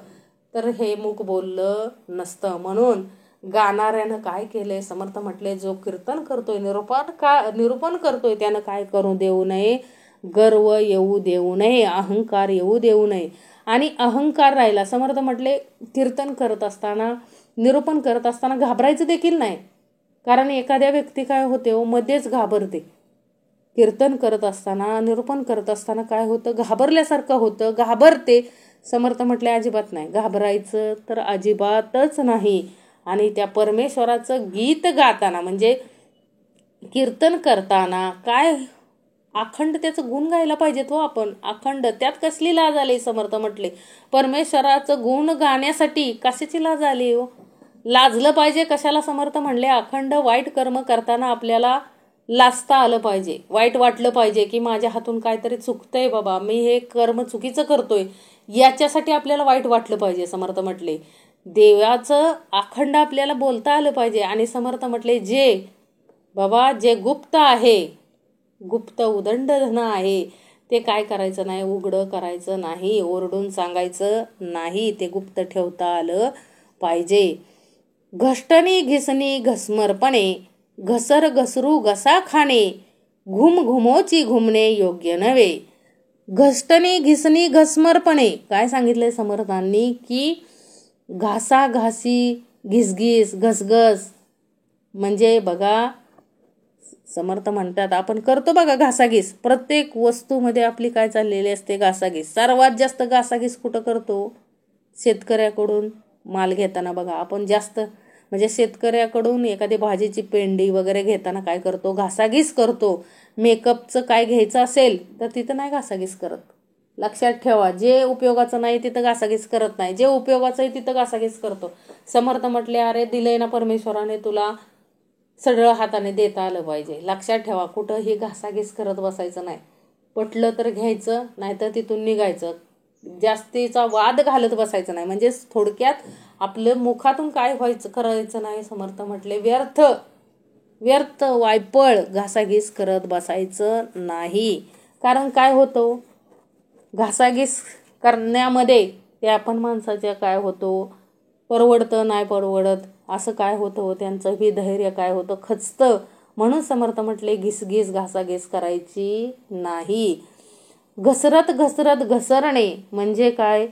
तर हे मुख बोललं नसतं. म्हणून गाणाऱ्यानं काय केलंय, समर्थ म्हटले, जो कीर्तन करतोय, निरूपण करतोय, त्यानं काय करू देऊ नये, गर्व येऊ देऊ नये, अहंकार येऊ देऊ नये. आणि अहंकार राहिला, समर्थ म्हटले, कीर्तन करत असताना, निरूपण करत असताना घाबरायचं देखील नाही. कारण एखाद्या व्यक्ती काय होते हो, मध्येच घाबरते. कीर्तन करत असताना, निरूपण करत असताना काय होतं, घाबरल्यासारखं होतं, घाबरते. समर्थ म्हटले अजिबात नाही, घाबरायचं तर अजिबातच नाही. आणि त्या परमेश्वराचं गीत गाताना म्हणजे कीर्तन करताना काय अखंड त्याचं गुण गायला पाहिजेत हो आपण, अखंड. त्यात कसली लाज आली, समर्थ म्हटले, परमेश्वराचं गुण गाण्यासाठी कशाची लाज आली हो. लाजलं पाहिजे कशाला, समर्थ म्हणले, अखंड वाईट कर्म करताना आपल्याला लाजता आलं पाहिजे, वाईट वाटलं पाहिजे की माझ्या हातून काहीतरी चुकतंय बाबा, मी हे कर्म चुकीचं करतोय, याच्यासाठी आपल्याला वाईट वाटलं पाहिजे. समर्थ म्हटले देवाचं अखंड आपल्याला बोलता आलं पाहिजे. आणि समर्थ म्हटले जे गुप्त आहे, गुप्त उदंड धन आहे, ते काय करायचं नाही, उघडं करायचं नाही, ओरडून सांगायचं नाही, ते गुप्त ठेवता आलं पाहिजे. घष्टणी घिसणी घसमरपणे, घसर घसरू घसा खाणे, घुम घुमोची घुमणे योग्य नव्हे. घष्टणी घिसणी घसमरपणे काय सांगितलंय समर्थांनी, की घासाघासी, घिसघिस, घसघस, म्हणजे बघा समर्थ म्हणतात आपण करतो बघा घासाघीस, प्रत्येक वस्तूमध्ये आपली काय चाललेली असते, घासाघीस. सर्वात जास्त घासाघीस कुठं करतो, शेतकऱ्याकडून माल घेताना बघा आपण जास्त, म्हणजे शेतकऱ्याकडून एखादी भाजीची पेंडी वगैरे घेताना काय करतो, घासाघीस करतो. मेकअपचं काय घ्यायचं असेल तर तिथं नाही घासाघीस करत. लक्षात ठेवा, जे उपयोगाचं नाही तिथं घासाघीस करत नाही, जे उपयोगाचं आहे तिथं घासाघीस करतो. समर्थ म्हटले अरे दिलंय ना परमेश्वराने तुला, सगळं हाताने देता आलं पाहिजे. लक्षात ठेवा, कुठंही घासाघीस करत बसायचं नाही. पटलं तर घ्यायचं, नाहीतर तिथून निघायचं. जास्तीचा वाद घालत बसायचं नाही. म्हणजे थोडक्यात आपलं मुखातून काय व्हायचं, करायचं नाही. समर्थ म्हटले व्यर्थ वायपळ घासाघीस करत बसायचं नाही. कारण काय होतं, घासाघीस करण्यामध्ये ते आपण माणसाच्या काय होतो, परवडतं नाही परवडत असं काय होतं, त्यांचं धैर्य काय होतं, खचतं. म्हणून समर्थ म्हटले घिसघिस घासाघीस करायची नाही. घसरत घसरत घसरणे म्हणजे काय,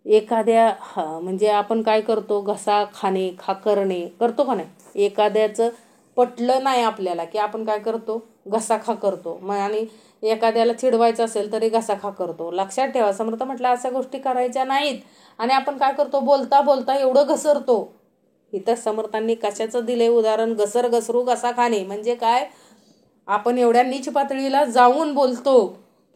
एखाद्या म्हणजे आपण काय करतो, घसा खाणे, खाकरणे करतो का नाही. एखाद्याचं पटलं नाही आपल्याला की आपण काय करतो, घसा खा करतो. आणि एखाद्याला चिडवायचं असेल तरी घसा खा करतो. लक्षात ठेवा, समर्थ म्हटलं अशा गोष्टी करायच्या नाहीत. आणि आपण काय करतो, बोलता बोलता एवढं घसरतो. इथं समर्थांनी कशाचं दिलंय उदाहरण, घसर घसरू घसा खाणे म्हणजे काय, आपण एवढ्या नीच पातळीला जाऊन बोलतो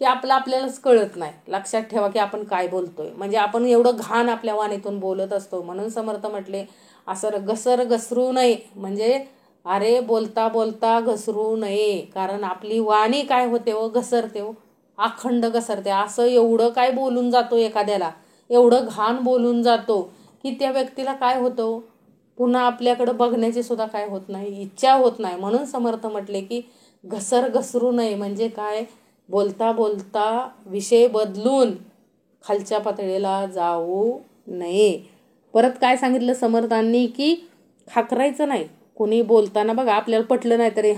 की आपल्यालाच कळत नाही. लक्षात ठेवा की आपण काय बोलतोय, म्हणजे आपण एवढं घाण आपल्या वाणीतून बोलत असतो. म्हणून समर्थ म्हटले असं घसर घसरू नये, म्हणजे अरे बोलता बोलता घसरू नये. कारण आपली वाणी काय होते हो, घसरते हो, अखंड घसरते. असं एवढं काय बोलून जातो एखाद्याला, एवढं घाण बोलून जातो की त्या व्यक्तीला काय होतं, पुन्हा आपल्याकडं बघण्याची सुद्धा काय होत नाही, इच्छा होत नाही. म्हणून समर्थ म्हटले की घसर घसरू नये म्हणजे काय, बोलता बोलता विषय बदलून खालच्या पातळीला जाऊ नये. परत काय सांगितलं समर्थांनी, की खाकरायचं नाही. कोणी बोलताना बघा आपल्याला पटलं नाही तरी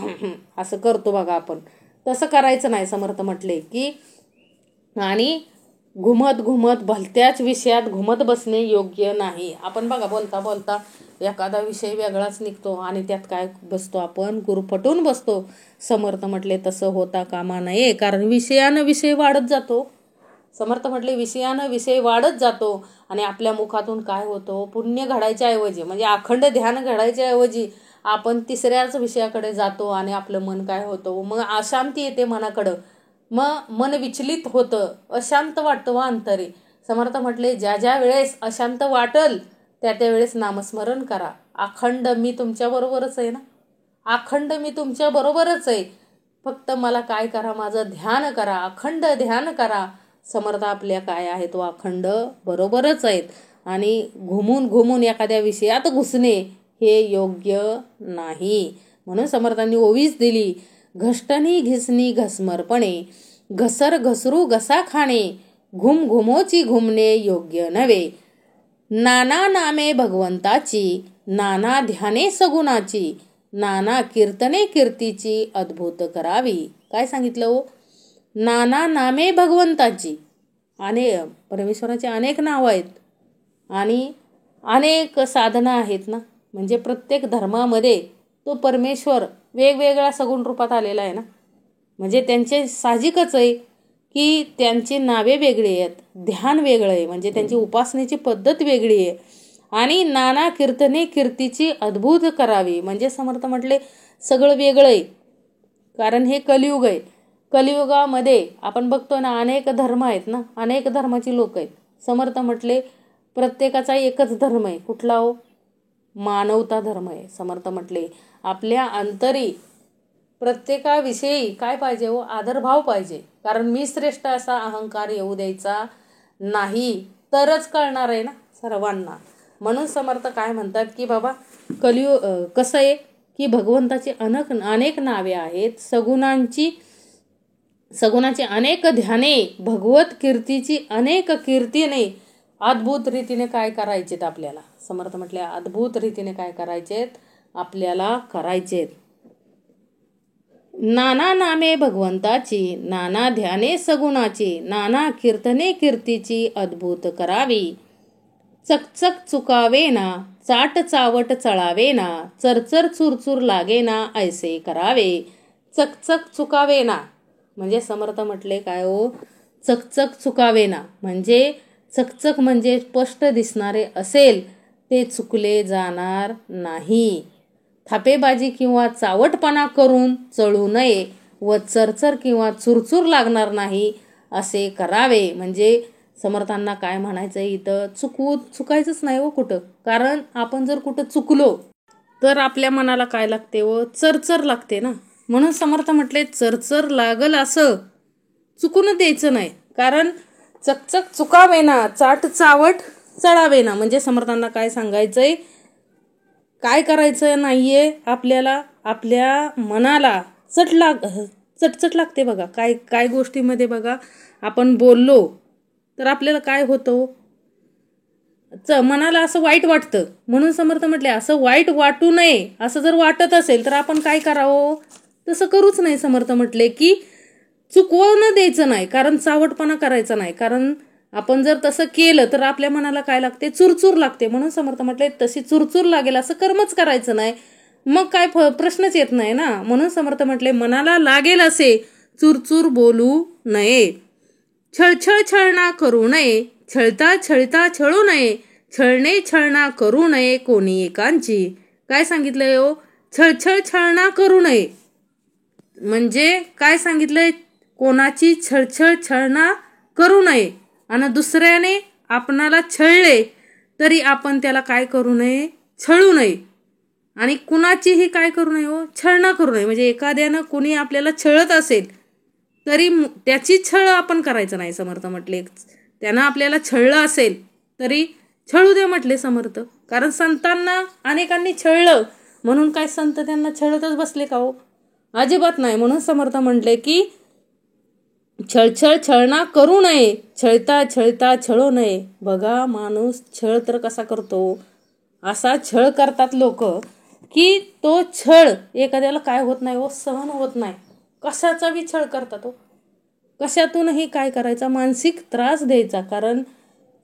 असं करतो बघा आपण, तसं करायचं नाही. समर्थ म्हटले की आणि घुमत घुमत भलत्याच विषयात घुमत बसणे योग्य नाही. आपण बघा बोलता बोलता एखादा विषय वेगळाच निघतो आणि त्यात काय बसतो, आपण गुरफटून बसतो. समर्थ म्हटले तसं होता कामा नये, कारण विषयानं विषय वाढत जातो. समर्थ म्हटले विषयानं विषय वाढत जातो आणि आपल्या मुखातून काय होतो, पुण्य घडायच्या ऐवजी म्हणजे अखंड ध्यान घडायच्या ऐवजी आपण तिसऱ्याच विषयाकडे जातो आणि आपलं मन काय होतं, मग अशांती येते मनाकडं, मग मन विचलित होतं, अशांत वाटतं व अंतरी. समर्थ म्हटले ज्या ज्या वेळेस अशांत वाटल त्या त्यावेळेस नामस्मरण करा. अखंड मी तुमच्याबरोबरच आहे ना, अखंड मी तुमच्या बरोबरच आहे, फक्त मला काय करा, माझं ध्यान करा, अखंड ध्यान करा. समर्थ आपल्या काय आहे तो अखंड बरोबरच आहेत. आणि घुमून घुमून एखाद्या विषयात घुसणे हे योग्य नाही. म्हणून समर्थांनी ओवीच दिली, घष्टनी घिसणी घसमरपणे, घसर घसरू घसा खाणे, घुम घुमोची घुमणे योग्य नव्हे. नाना नामे भगवंताची, नाना ध्याने सगुणाची, नाना कीर्तने कीर्तीची अद्भुत करावी. काय सांगितलं हो? नाना नामे भगवंताची, परमेश्वराचे अनेक नाव आहेत आणि अनेक साधना आहेत ना. म्हणजे प्रत्येक धर्मामध्ये तो परमेश्वर वेगवेगळ्या सगुण रूपात आलेला आहे ना. म्हणजे त्यांचे साहजिकच आहे की त्यांची नावे वेगळी आहेत, ध्यान वेगळं आहे, म्हणजे त्यांची उपासनेची पद्धत वेगळी आहे. आणि नाना कीर्तने कीर्तीची अद्भुत करावी, म्हणजे समर्थ म्हटले सगळं वेगळं आहे. कारण हे कलियुग आहे. कलियुगामध्ये आपण बघतो ना, अनेक धर्म आहेत ना, अनेक धर्माची लोक आहेत. समर्थ म्हटले प्रत्येकाचा एकच धर्म आहे. कुठला हो? मानवता धर्म आहे. समर्थ म्हटले आपल्या अंतरी प्रत्येकाविषयी काय पाहिजे हो? आदरभाव पाहिजे. कारण मी श्रेष्ठ असा अहंकार येऊ द्यायचा नाही, तरच कळणार आहे ना सर्वांना. म्हणून समर्थ काय म्हणतात की बाबा कसं आहे की भगवंताची अनेक नावे आहेत, सगुणाची अनेक ध्याने, भगवत कीर्तीची अनेक कीर्तीने अद्भुत रीतीने काय करायचेत आपल्याला. समर्थ म्हटले अद्भुत रीतीने काय करायचेत आपल्याला करायचेत. नाना नामे भगवंताची, नाना ध्याने सगुणाची, नाना कीर्तने कीर्तीची अद्भुत करावी. चकचक चुकावेना, चाट चावट चळावेना, चरचर चुरचूर लागेना, ऐसे करावे. चकचक चुकावेना म्हणजे समर्थ म्हटले काय हो? चकचक चुकावेना म्हणजे चकचक म्हणजे स्पष्ट दिसणारे असेल ते चुकले जाणार नाही. थापेबाजी किंवा चावटपणा करून चळू नये व चरचर किंवा चुरचूर लागणार नाही असे करावे. म्हणजे समर्थांना काय म्हणायचं इथं, चुकायचंच नाही हो कुठं. कारण आपण जर कुठं चुकलो तर आपल्या मनाला काय लागते व चरचर लागते ना. म्हणून समर्थ म्हटले चरचर लागल असं चुकून द्यायचं नाही. कारण चकचक चुकावेना, चाट चावट चढावेना म्हणजे समर्थांना काय सांगायचंय, काय करायचं नाहीये आपल्याला. आपल्या मनाला चटचट लागते बघा. काय गोष्टीमध्ये बघा आपण बोललो तर आपल्याला काय होतं, मनाला असं वाईट वाटतं. म्हणून समर्थ म्हटले असं वाईट वाटू नये. असं जर वाटत असेल तर आपण काय करावं, तसं करूच नाही. समर्थ म्हटले की चुकवून द्यायचं नाही, कारण चावटपणा करायचा नाही. कारण आपण जर तसं केलं तर आपल्या मनाला काय लागते, चुरचूर लागते. म्हणून समर्थ म्हटले तशी चुरचूर लागेल असं कर्मच करायचं नाही, मग काय प्रश्नच येत नाही ना. म्हणून समर्थ म्हटले मनाला लागेल असे चुरचूर बोलू नये. छळछळ छळणा करू नये, छळता छळता छळू नये, छळणे छळणा करू नये कोणी एकांची. काय सांगितलंय हो? छळछळ छळणा करू नये म्हणजे काय सांगितलंय, कोणाची छळछळ छळणा करू नये. आणि दुसऱ्याने आपणाला छळले तरी आपण त्याला काय करू नये, छळू नये. आणि कुणाचीही काय करू नये हो, छळणा करू नये. म्हणजे एखाद्यानं कुणी आपल्याला छळत असेल तरी त्याची छळ आपण करायचं नाही. समर्थ म्हटले त्यानं आपल्याला छळलं असेल तरी छळू दे म्हटले समर्थ. कारण संतांना अनेकांनी छळलं म्हणून काय संत त्यांना छळतच बसले का हो? अजिबात नाही. म्हणून समर्थ म्हटले की छळछळ छळणा करू नये, छळता छळता छळू नये. बघा माणूस छळ तर कसा करतो, असा छळ करतात लोक की तो छळ एखाद्याला काय होत नाही हो, सहन होत नाही. कशाचा बी छळ करतात हो, कशातूनही काय करायचा, मानसिक त्रास द्यायचा. कारण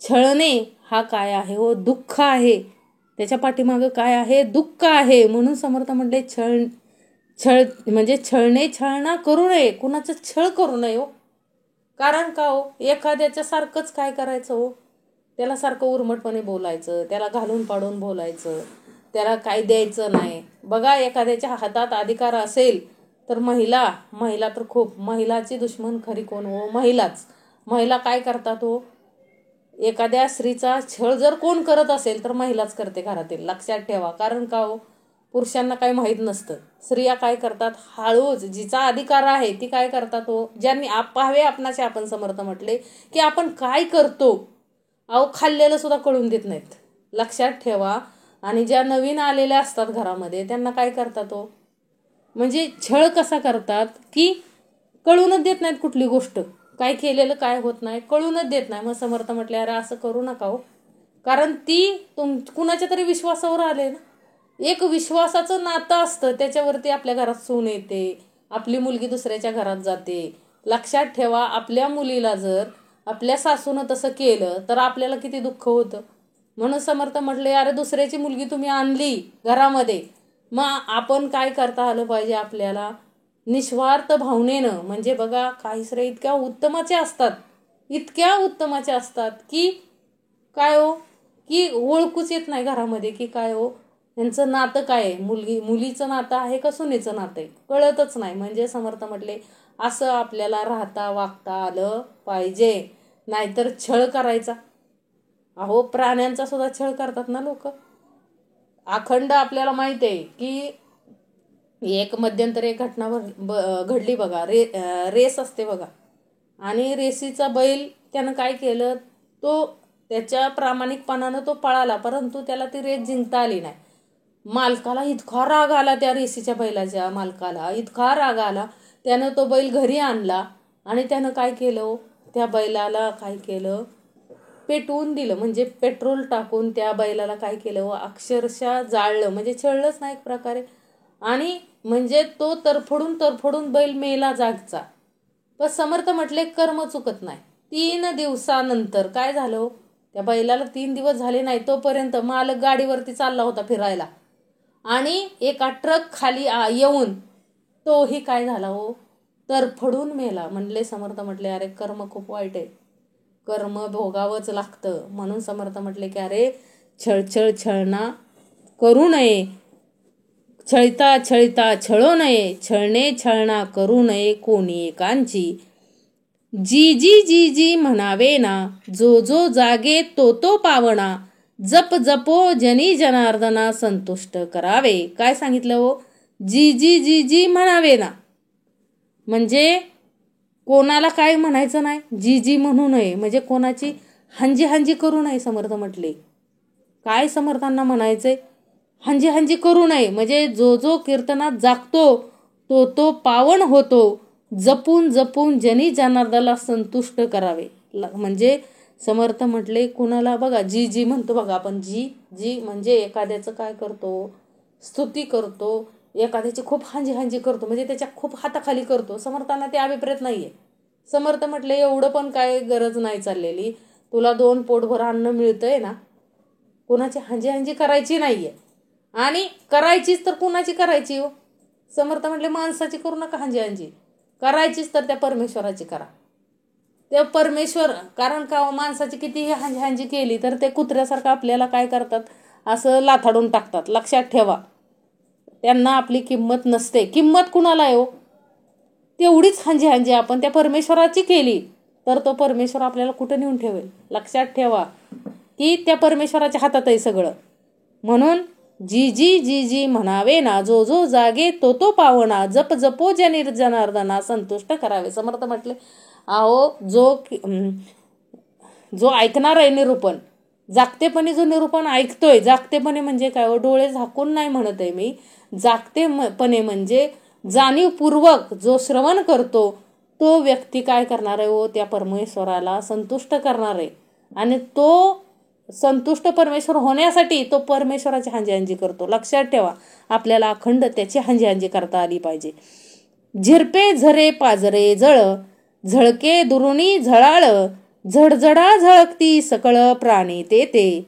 छळणे हा काय आहे हो, दुःख आहे. त्याच्या पाठीमागं काय आहे, दुःख आहे. म्हणून समर्थ म्हटले छळ म्हणजे छळणे छळणा करू नये, कुणाचं छळ करू नये हो. कारण का हो, एखाद्याच्या सारखंच काय करायचं हो, त्याला सारखं उर्मटपणे बोलायचं, त्याला घालून पाडून बोलायचं, त्याला काय द्यायचं नाही. बघा एखाद्याच्या हातात अधिकार असेल तर महिला तर खूप, महिलाची दुश्मन खरी कोण हो, महिला काय करतात हो, एखाद्या स्त्रीचा छळ जर कोण करत असेल तर महिलाच करते घरातील. लक्षात ठेवा. कारण का हो, पुरुषांना काही माहीत नसतं. स्त्रिया काय करतात, हळूच जिचा अधिकार आहे ती काय करतात हो, ज्यांनी पाहावे आपणाचे आपण समर्थ म्हटले की आपण काय करतो, अहो खाल्लेलं सुद्धा कळून देत नाहीत. लक्षात ठेवा. आणि ज्या नवीन आलेल्या असतात घरामध्ये त्यांना काय करतात हो, म्हणजे छळ कसा करतात की कळूनच देत नाहीत कुठली गोष्ट, काय केलेलं काय होत नाही कळूनच देत नाही. मग समर्थ म्हटले अरे असं करू नका हो, कारण ती कुणाच्या तरी विश्वासावर आले ना. एक विश्वासाचं नातं असतं, त्याच्यावरती आपल्या घरात सून येते, आपली मुलगी दुसऱ्याच्या घरात जाते. लक्षात ठेवा, आपल्या मुलीला जर आपल्या सासूनं तसं केलं तर आपल्याला किती दुःख होतं. म्हणून समर्थ म्हटले अरे दुसऱ्याची मुलगी तुम्ही आणली घरामध्ये, मग आपण काय करता आलं पाहिजे आपल्याला, निस्वार्थ भावनेनं. म्हणजे बघा काही स्त्रिया इतक्या उत्तमाच्या असतात, इतक्या उत्तमाच्या असतात की काय हो, की ओळखूच येत नाही घरामध्ये की काय हो यांचं नातं काय आहे, मुलीचं नातं आहे का सुनेचं नातं आहे, कळतच नाही. म्हणजे समर्थ म्हटले असं आपल्याला राहता वागता आलं पाहिजे, नाहीतर छळ करायचा. अहो प्राण्यांचा सुद्धा छळ करतात ना लोक. अखंड आपल्याला माहित आहे की एक मध्यंतरी एक घटना घडली बघा. रेस असते बघा, आणि रेसीचा बैल त्यानं काय केलं, तो त्याच्या प्रामाणिकपणानं तो पळाला, परंतु त्याला ती रेस जिंकता आली नाही. मालकाला इतका राग आला, त्या रेसीच्या बैलाच्या मालकाला इतका राग आला, त्यानं तो बैल घरी आणला आणि त्यानं काय केलं, त्या बैलाला काय केलं, पेटवून दिलं. म्हणजे पेट्रोल टाकून त्या बैलाला काय केलं, अक्षरशः जाळलं, म्हणजे छळलंच नाही एक प्रकारे. आणि म्हणजे तो तरफडून बैल मेला जागचा. पण समर्थ म्हटले कर्म चुकत नाही. 3 दिवसानंतर काय झालं, त्या बैलाला 3 दिवस झाले नाही तोपर्यंत मालक गाडीवरती चालला होता फिरायला, आणि एका ट्रक खाली येऊन तोही काय झाला हो, तरफडून मेला. म्हणले समर्थ म्हटले अरे कर्म खूप वाईट आहे, कर्म भोगावंच लागतं. म्हणून समर्थ म्हटले की अरे छळना करू नये, छळता छळो नये, छळणे छळणा करू नये कोणी एकांची. जी म्हणावे ना, जो जागे तो पावणा, जपो जनी जनार्दना संतुष्ट करावे. काय सांगितलं हो, जी म्हणावे ना, म्हणजे कोणाला काय म्हणायचं नाही, जी म्हणू नये, म्हणजे कोणाची हंजी करू नये. समर्थ म्हटले काय समर्थांना म्हणायचंय, हंजी करू नये, म्हणजे जो कीर्तनात जागतो तो पावन होतो, जपून जनी जनार्दनाला संतुष्ट करावे. म्हणजे समर्थ म्हटले कुणाला बघा जी म्हणतो बघा आपण, जी म्हणजे एखाद्याचं काय करतो, स्तुती करतो, एखाद्याची खूप हंजी करतो, म्हणजे त्याच्या खूप हाताखाली करतो. समर्थांना ते अभिप्रेत नाहीये. समर्थ म्हटले एवढं पण काय गरज नाही चाललेली, तुला 2 पोटभर अन्न मिळतंय ना, कुणाची हंजी करायची नाहीये. आणि करायचीच तर कुणाची करायची हो, समर्थ म्हटले माणसाची करू नका हंजी, करायचीच तर त्या परमेश्वराची करा. त्या परमेश्वर, कारण का माणसाची कितीही हंजी केली तर ते कुत्र्यासारखं आपल्याला काय करतात, असं लाथाडून टाकतात. लक्षात ठेवा, त्यांना आपली किंमत नसते. किंमत कुणाला आहे हो, तेवढीच हंजी आपण त्या परमेश्वराची केली तर तो परमेश्वर आपल्याला कुठं नेऊन ठेवेल. लक्षात ठेवा की त्या परमेश्वराच्या हातात आहे सगळं. म्हणून जी म्हणावे ना, जो जागे तो पावना, जपो जनार्दना संतुष्ट करावे. समर्थ म्हटले अहो जो ऐकणार आहे निरूपण, जागतेपणी जो निरूपण ऐकतोय, जागतेपणे म्हणजे काय हो, डोळे झाकून नाही म्हणत आहे मी, जागतेपणे म्हणजे जाणीवपूर्वक जो श्रवण करतो तो व्यक्ती काय करणार आहे हो, त्या परमेश्वराला संतुष्ट करणार आहे. आणि तो संतुष्ट परमेश्वर होण्यासाठी तो परमेश्वराची हंजी करतो. लक्षात ठेवा, आपल्याला अखंड त्याची हंजी करता आली पाहिजे. झिरपे झरे पाजरे जळ, झळके दुरुनी झळाळ, झडझडा झळकती सकळ प्राणी ते.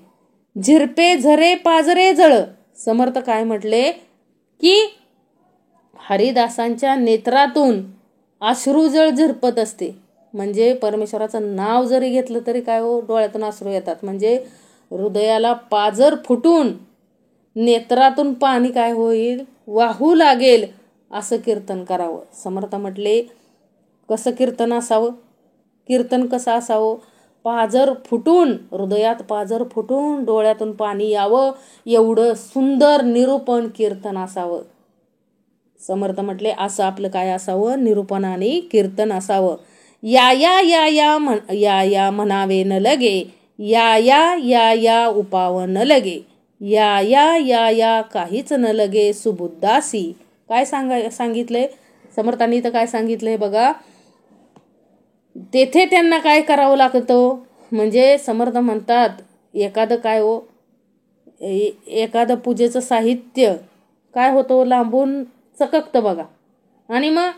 झिरपे झरे पाजरे जळ. समर्थ काय म्हटले की हरिदासांच्या नेत्रातून अश्रुजळ झिरपत असते. म्हणजे परमेश्वराचं नाव जरी घेतलं तरी काय हो, डोळ्यातून अश्रू येतात. म्हणजे हृदयाला पाजर फुटून नेत्रातून पाणी काय होईल, वाहू लागेल असं कीर्तन करावं. समर्थ म्हटले कसं कीर्तन असावं, कीर्तन कसं असावं, पाझर फुटून, हृदयात पाझर फुटून डोळ्यातून पाणी यावं एवढं सुंदर निरूपण कीर्तन असावं. समर्थ म्हटले असं आपलं काय असावं, निरूपण आणि कीर्तन असावं. या या या या या म्हणावे न लगे, या या या या उपाव न लगे, या या या या काहीच न लगे सुबुद्धासी. काय सांगितलंय समर्थांनी, तर काय सांगितलंय बघा. तेथे त्यांना काय करावं लागतं, म्हणजे समर्थ म्हणतात एखादं काय हो, एखादं पूजेचं साहित्य काय होतं लांबून चककतं बघा. आणि मग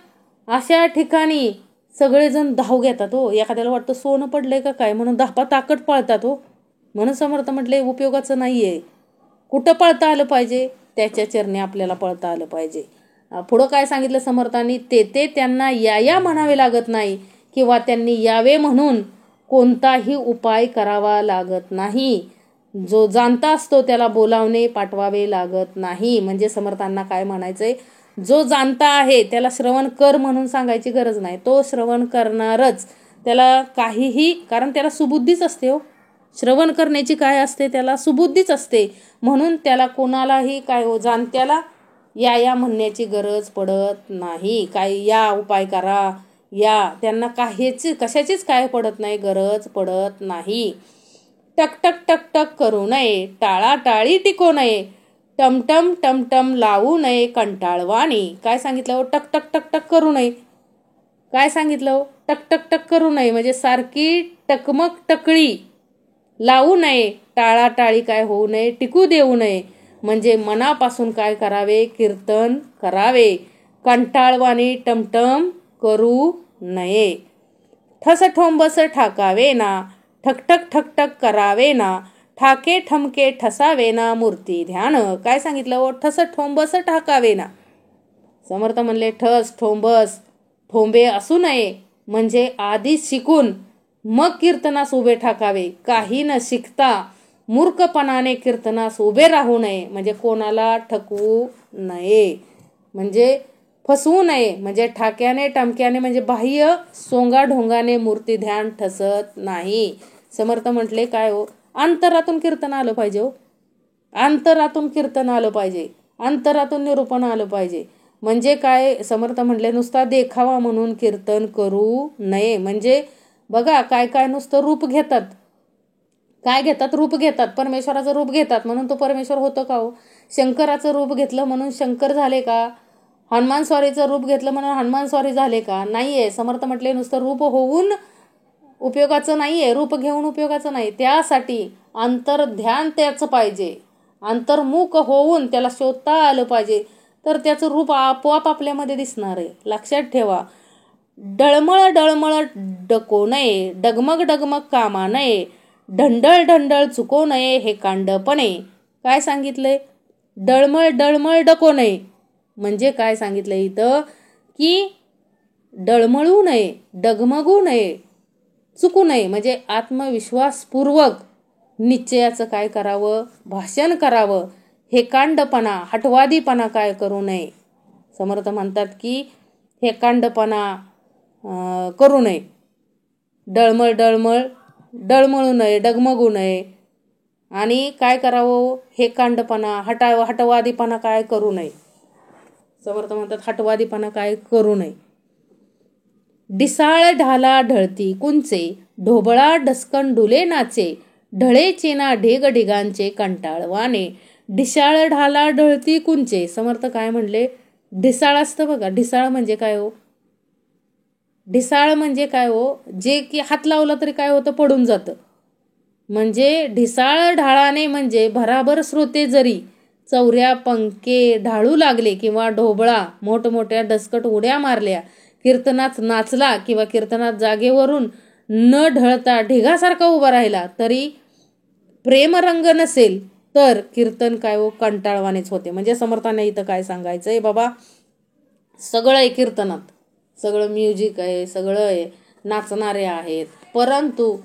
अशा ठिकाणी सगळेजण धाव घेतात हो. एखाद्याला वाटतं सोनं पडलंय का काय म्हणून धापा ताकट पळतात हो. म्हणून समर्थ म्हटले उपयोगाचं नाहीये. कुठं पळता आलं पाहिजे, त्याच्या चरणी आपल्याला पळता आलं पाहिजे. पुढं काय सांगितलं समर्थांनी, ते त्यांना या म्हणावे लागत नाही किंवा त्यांनी यावे म्हणून कोणताही उपाय करावा लागत नाही. जो जाणता असतो त्याला बोलावणे पाठवावे लागत नाही. म्हणजे समर्थांना काय म्हणायचंय, जो जाणता आहे त्याला श्रवण कर म्हणून सांगायची गरज नाही. तो श्रवण करणारच. त्याला काहीही, कारण त्याला सुबुद्धीच असते हो. श्रवण करण्याची काय असते, त्याला सुबुद्धीच असते. म्हणून त्याला कोणालाही काय हो, जाणत्याला या म्हणण्याची गरज पडत नाही. काय या उपाय करा, या त्यांना कशाचीच काय पडत नाही, गरज पडत नाही. टकटक टकटक करू नये, टाळाटाळी टिकू नये, टमटम टमटम लावू नये कंटाळवाणी. काय सांगितलं हो, टकटक टकटक करू नये. काय सांगितलं हो, टकटक टक करू नये म्हणजे सारखी टकमक टकळी लावू नये, टाळाटाळी काय होऊ नये, टिकू देऊ नये. म्हणजे मनापासून काय करावे, कीर्तन करावे. कंटाळवाणी टमटम करू नये. ठस ठोंबस ठाकावे ना, ठकठक ठकठक करावे ना, ठाके ठमके ठसावे ना मूर्ती ध्यान. काय सांगितलं हो, ठस ठोंबस ठाकावे ना. समर्थ म्हणले ठस ठोंबस ठोंबे असू नये, म्हणजे आधी शिकून मग कीर्तनास उभे ठाकावे. काही न शिकता मूर्खपणाने कीर्तनास उभे राहू नये, म्हणजे कोणाला ठकवू नये, म्हणजे फसवू नये. म्हणजे ठाक्याने टमक्याने म्हणजे बाह्य सोंगाढोंगाने मूर्ती ध्यान ठसत नाही. समर्थ म्हटले काय हो, अंतरातून कीर्तन आलं पाहिजे हो. अंतरातून कीर्तन आलं पाहिजे, अंतरातून निरूपण आलं पाहिजे. म्हणजे काय समर्थ म्हटले, नुसता देखावा म्हणून कीर्तन करू नये. म्हणजे बघा काय काय नुसतं रूप घेतात. काय घेतात, रूप घेतात. परमेश्वराचं रूप घेतात म्हणून तो परमेश्वर होतो का हो. शंकराचं रूप घेतलं म्हणून शंकर झाले का. हनुमान स्वारीचं रूप घेतलं म्हणून हनुमान स्वारी झाले का, नाहीये. समर्थ म्हटले नुसतं रूप होऊन उपयोगाचं नाहीये, रूप घेऊन उपयोगाचं नाही. त्यासाठी अंतर्ध्यान त्याचं पाहिजे. अंतर्मुख होऊन त्याला शोधता आलं पाहिजे, तर त्याचं रूप आपोआप आपल्यामध्ये दिसणार आहे. लक्षात ठेवा. डळमळ डळमळ डको नये, डगमग डगमग कामा नये, ढंडळ ढंडळ चुको नये हे कांडपणे. काय सांगितलंय, डळमळ डळमळ डको नये. म्हणजे काय सांगितलंय इथं, की डळमळू नये, डगमगू नये, चुकू नये. म्हणजे आत्मविश्वासपूर्वक निश्चयाचं काय करावं, भाषण करावं. हे कांडपणा हटवादीपणा काय करू नये. समर्थ म्हणतात की हे कांडपणा करू नये. डळमळ डळमळ डळमळू नये, डगमगू नये. आणि काय करावं, हे कांडपणा हटवादीपणा काय करू नये. समर्थ म्हणतात हटवादीपणा काय करू नये. डिसाळ ढाला ढळती कुंचे, ढोबळा ढसकन डुले नाचे, ढळे चेना ढेग ढिगांचे कंटाळवाने. ढिसाळ ढाला ढळती कुंचे. समर्थ काय म्हणले, ढिसाळ असतं बघा. ढिसाळ म्हणजे काय हो, ढिसाळ म्हणजे काय हो, जे की हात लावला तरी काय होतं, पडून जातं. म्हणजे ढिसाळ ढाळाने म्हणजे भराभर श्रोते जरी चौऱ्या पंखे ढाळू लागले किंवा ढोबळा मोठमोठ्या डसकट उड्या मारल्या, कीर्तनात नाचला किंवा कीर्तनात जागेवरून न ढळता ढिगासारखा उभा राहिला, तरी प्रेमरंग नसेल तर कीर्तन काय हो, कंटाळवानेच होते. म्हणजे समर्थाने इथं काय सांगायचंय, बाबा सगळं आहे कीर्तनात, सगळं म्युझिक आहे, सगळं आहे, नाचणारे आहेत, परंतु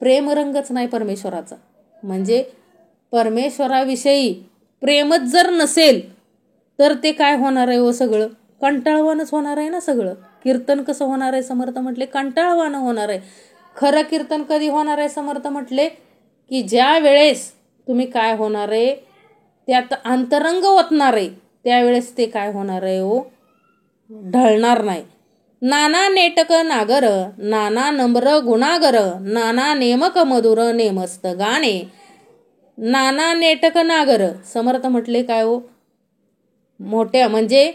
प्रेमरंगच नाही परमेश्वराचा. म्हणजे परमेश्वराविषयी प्रेमच जर नसेल तर ते काय होणार आहे हो, सगळं कंटाळवानच होणार आहे ना. सगळं कीर्तन कसं होणार आहे, समर्थ म्हटले कंटाळवानं होणार आहे. खरं कीर्तन कधी होणार आहे? समर्थ म्हटले की ज्या वेळेस तुम्ही काय होणार आहे, त्यात अंतरंग ओतणार आहे, त्यावेळेस ते काय होणार आहे हो, ढळणार नाही. नाना नेटक नागर, नाना नम्र गुणागर, नाना नेमक मधुर नेमस्त गाणे. नाना नेटक नागर, समर्थ म्हटले काय हो, मोठ्या म्हणजे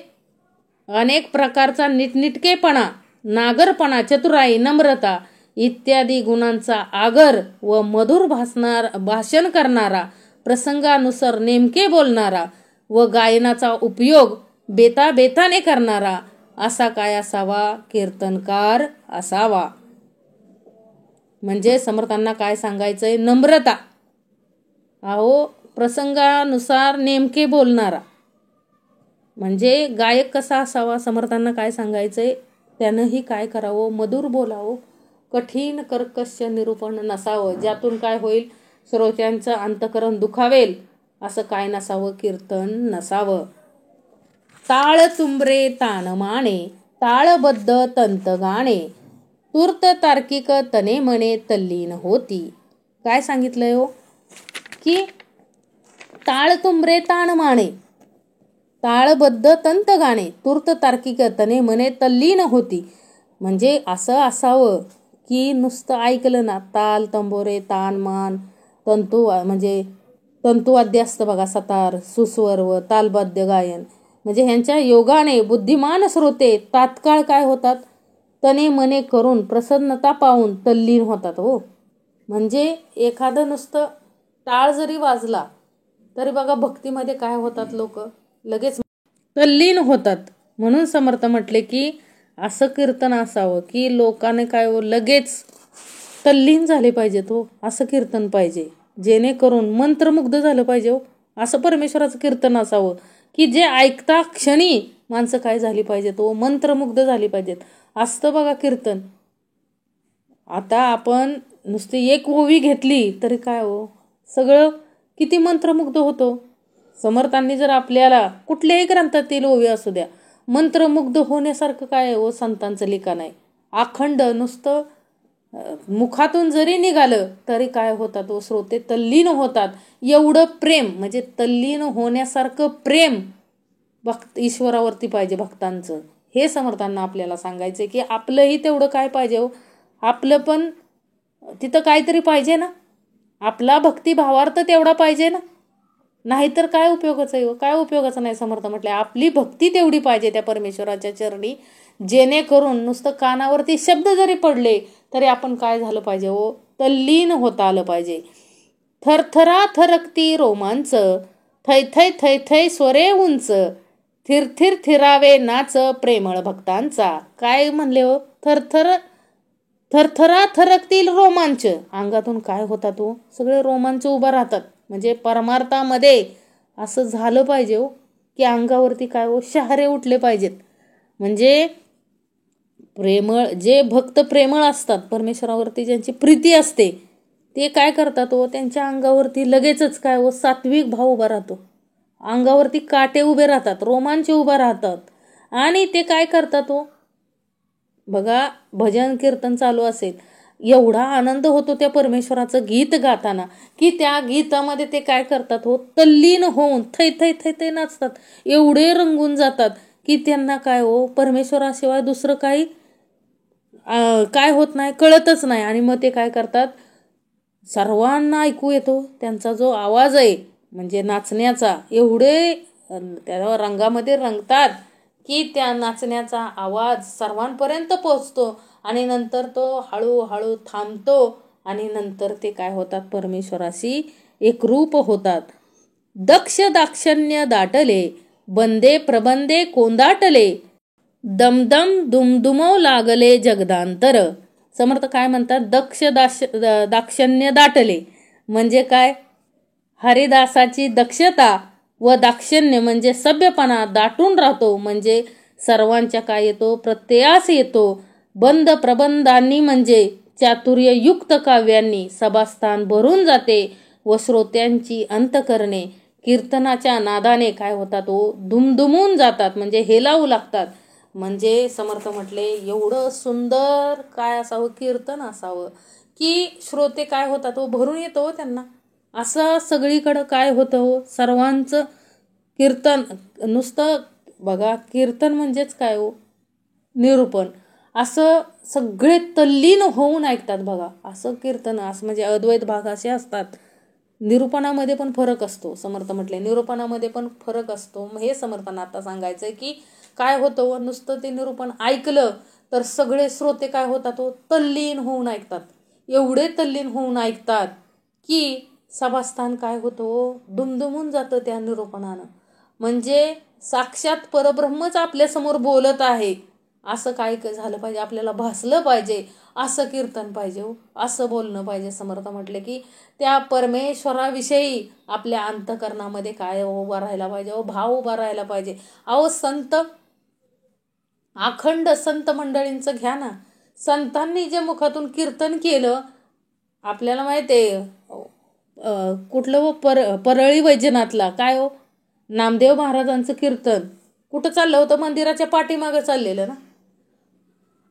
अनेक प्रकारचा नीटनेटकेपणा, नागरपणा, चतुराई, नम्रता इत्यादी गुणांचा आगर व मधुर भाषण करणारा, प्रसंगानुसार नेमके बोलणारा व गायनाचा उपयोग बेताबेताने करणारा असा काय असावा? कीर्तनकार असावा. म्हणजे समर्थांना काय सांगायचंय? नम्रता, अहो प्रसंगानुसार नेमके बोलणारा. म्हणजे गायक कसा असावा? समर्थांना काय सांगायचंय? त्यानंही काय करावं? मधुर बोलावं, कठीण कर्कश निरूपण नसावं, ज्यातून काय होईल? श्रोत्यांचं अंतकरण दुखावेल असं काय नसावं? कीर्तन नसावं. ताळ तुंबरे तान माने, ताळबद्ध तंत गाणे, तूर्त तार्किक तने मने तल्लीन होती. काय सांगितलंय हो? की ताळ तुंबरे तान माने, ताळबद्ध तंत गाणे, तूर्त तार्किक तने मने तल्लीन होती. म्हणजे असं असावं की नुसतं ऐकलं ना, ताल तंबोरे तान मान तंतू, म्हणजे तंतुवाद्य असतं बघा, सतार सुस्वर व तालबद्ध गायन, म्हणजे ह्यांच्या योगाने बुद्धिमान श्रोते तात्काळ काय होतात? तने मने करून प्रसन्नता पाहून तल्लीन होतात हो. म्हणजे एखादं नुसतं टाळ जरी वाजला तरी बघा भक्तीमध्ये काय होतात? लोक लगेच तल्लीन होतात. म्हणून समर्थ म्हटले की असं कीर्तन असावं की लोकांनी काय हो, लगेच तल्लीन झाले पाहिजेत हो, असं कीर्तन पाहिजे, जेणेकरून मंत्रमुग्ध झालं पाहिजे हो. असं परमेश्वराचं कीर्तन असावं की जे ऐकता क्षणी माणसं काय झाली पाहिजेत हो, मंत्रमुग्ध झाली पाहिजेत. असतं बघा कीर्तन. आता आपण नुसती एक ओवी घेतली तरी काय हो, सगळं किती मंत्रमुग्ध होतो. समर्थांनी जर आपल्याला कुठल्याही ग्रंथातील ओवी असू द्या, मंत्रमुग्ध होण्यासारखं काय हो संतांचं लिखाण आहे. अखंड नुसतं मुखातून जरी निघालं तरी काय होतात हो, श्रोते तल्लीन होतात. एवढं प्रेम, म्हणजे तल्लीन होण्यासारखं प्रेम ईश्वरावरती पाहिजे भक्तांचं. हे समर्थांना आपल्याला सांगायचं की आपलंही तेवढं काय पाहिजे हो, आपलं पण तिथं काहीतरी पाहिजे ना, आपला भक्तिभावार्थ तेवढा पाहिजे ना, नाहीतर काय उपयोगाचं आहे हो, काय उपयोगाचं नाही. समर्थ म्हटलं आपली भक्ती तेवढी पाहिजे त्या परमेश्वराच्या चरणी, जेणेकरून नुसतं कानावरती शब्द जरी पडले तरी आपण काय झालं पाहिजे हो, तल्लीन होता आलं पाहिजे. थरथरा थरकती रोमांच, थै थै थै थै स्वरे उंच, थिरथिर थिरावे नाच प्रेमळ भक्तांचा. काय म्हणले हो? थरथरा थरकतील रोमांच, अंगातून काय होतात हो, सगळे रोमांच उभा राहतात. म्हणजे परमार्थामध्ये असं झालं पाहिजे हो की अंगावरती काय हो, शहारे उठले पाहिजेत. म्हणजे प्रेमळ, जे भक्त प्रेमळ असतात, परमेश्वरावरती ज्यांची प्रीती असते, ते काय करतात हो, त्यांच्या अंगावरती लगेचच काय हो, सात्विक भाव उभा राहतो, अंगावरती काटे उभे राहतात, रोमांच उभा राहतात. आणि ते काय करतात हो, बघा भजन कीर्तन चालू असेल, एवढा आनंद होतो त्या परमेश्वराचं गीत गाताना की त्या गीतामध्ये ते काय करतात हो, तल्लीन होऊन थै थै थै थै नाचतात, एवढे रंगून जातात की त्यांना काय हो, परमेश्वराशिवाय दुसरं काही काय होत नाही, कळतच नाही. आणि मग ते काय करतात, सर्वांना ऐकू येतो त्यांचा जो आवाज आहे, म्हणजे नाचण्याचा, एवढे त्या रंगामध्ये रंगतात की त्या नाचण्याचा आवाज सर्वांपर्यंत पोहोचतो आणि नंतर तो हळूहळू थांबतो आणि नंतर ते काय होतात, परमेश्वराशी एकरूप होतात. दक्ष दाक्षण्य दाटले, बंदे प्रबंदे कोंदाटले, दमदम दुमदुमव लागले जगदांतर. समर्थ काय म्हणतात, दाक्षण्य दाटले म्हणजे काय, हरिदासाची दक्षता व दाक्षण्य म्हणजे सभ्यपणा दाटून राहतो, म्हणजे सर्वांच्या काय येतो, प्रत्ययास येतो. बंद प्रबंधांनी म्हणजे चातुर्ययुक्त काव्यांनी सभास्थान भरून जाते व श्रोत्यांची अंतकरणे कीर्तनाच्या नादाने काय होतात हो, दुमदुमून जातात, म्हणजे हेलावू लागतात. म्हणजे समर्थ म्हटले एवढं सुंदर काय असावं, कीर्तन असावं की श्रोते काय होतात हो, भरून येतो हो त्यांना. असं सगळीकडं काय होतं हो, सर्वांचं कीर्तन नुसतं बघा, कीर्तन म्हणजेच काय हो, निरूपण. असं सगळे तल्लीन होऊन ऐकतात बघा. असं कीर्तन असं म्हणजे अद्वैत भाग असे असतात. निरूपणामध्ये पण फरक असतो. समर्थ म्हटले निरूपणामध्ये पण फरक असतो. मग हे समर्थांना आता सांगायचंय की काय होतं, नुसतं ते निरूपण ऐकलं तर सगळे श्रोते काय होतात हो, तल्लीन होऊन ऐकतात. एवढे तल्लीन होऊन ऐकतात की सभास्थान काय होतं हो, दुमदुमून जातं त्या निरूपणानं. म्हणजे साक्षात परब्रह्मच आपल्यासमोर बोलत आहे असं काय झालं पाहिजे, आपल्याला भासलं पाहिजे. असं कीर्तन पाहिजे हो, असं बोलणं पाहिजे. समर्थ म्हटले की त्या परमेश्वराविषयी आपल्या अंतःकरणामध्ये काय उभा राहायला पाहिजे हो, भाव उभा राहायला पाहिजे. अहो संत, अखंड संत मंडळींचं घ्या ना. संतांनी जे मुखातून कीर्तन केलं आपल्याला माहिती आहे. कुठलं हो, परळी वैजनाथला काय हो, नामदेव महाराजांचं कीर्तन कुठं चाललं होतं, मंदिराच्या पाठीमागं चाललेलं ना.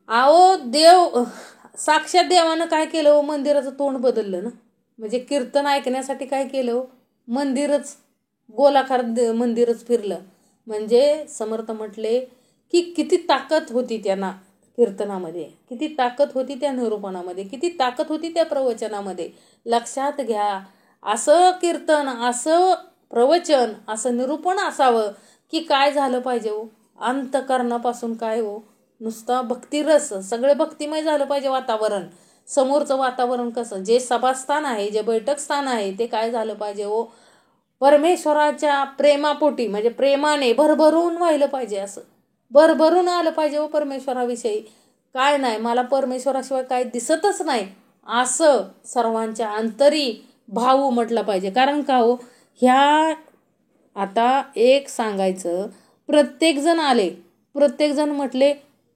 अहो देव, साक्षात देवानं काय केलं हो, मंदिराचं तोंड बदललं ना. म्हणजे कीर्तन ऐकण्यासाठी काय केलं हो, मंदिरच गोलाकार मंदिरच फिरलं. म्हणजे समर्थ म्हटले की किती ताकद होती त्यांना कीर्तनामध्ये, किती ताकद होती त्या निरूपणामध्ये, किती ताकद होती त्या प्रवचनामध्ये. लक्षात घ्या, असं कीर्तन, असं प्रवचन, असं निरूपण असावं की काय झालं पाहिजे हो, अंतःकरणापासून काय हो, नुसता भक्तिरस, सगळं भक्तिमय झालं पाहिजे वातावरण. समोरचं वातावरण कसं, जे सभास्थान आहे, जे बैठक स्थान आहे ते काय झालं पाहिजे हो, परमेश्वराच्या प्रेमापोटी म्हणजे प्रेमाने भरभरून व्हायला पाहिजे. असं भरभरून आलं पाहिजे हो परमेश्वराविषयी. काय नाही, मला परमेश्वराशिवाय काय दिसतच नाही असं सर्वांच्या अंतरी भाव म्हटलं पाहिजे. कारण का हो, ह्या आता एक सांगायचं, प्रत्येकजण आले, प्रत्येकजण म्हटले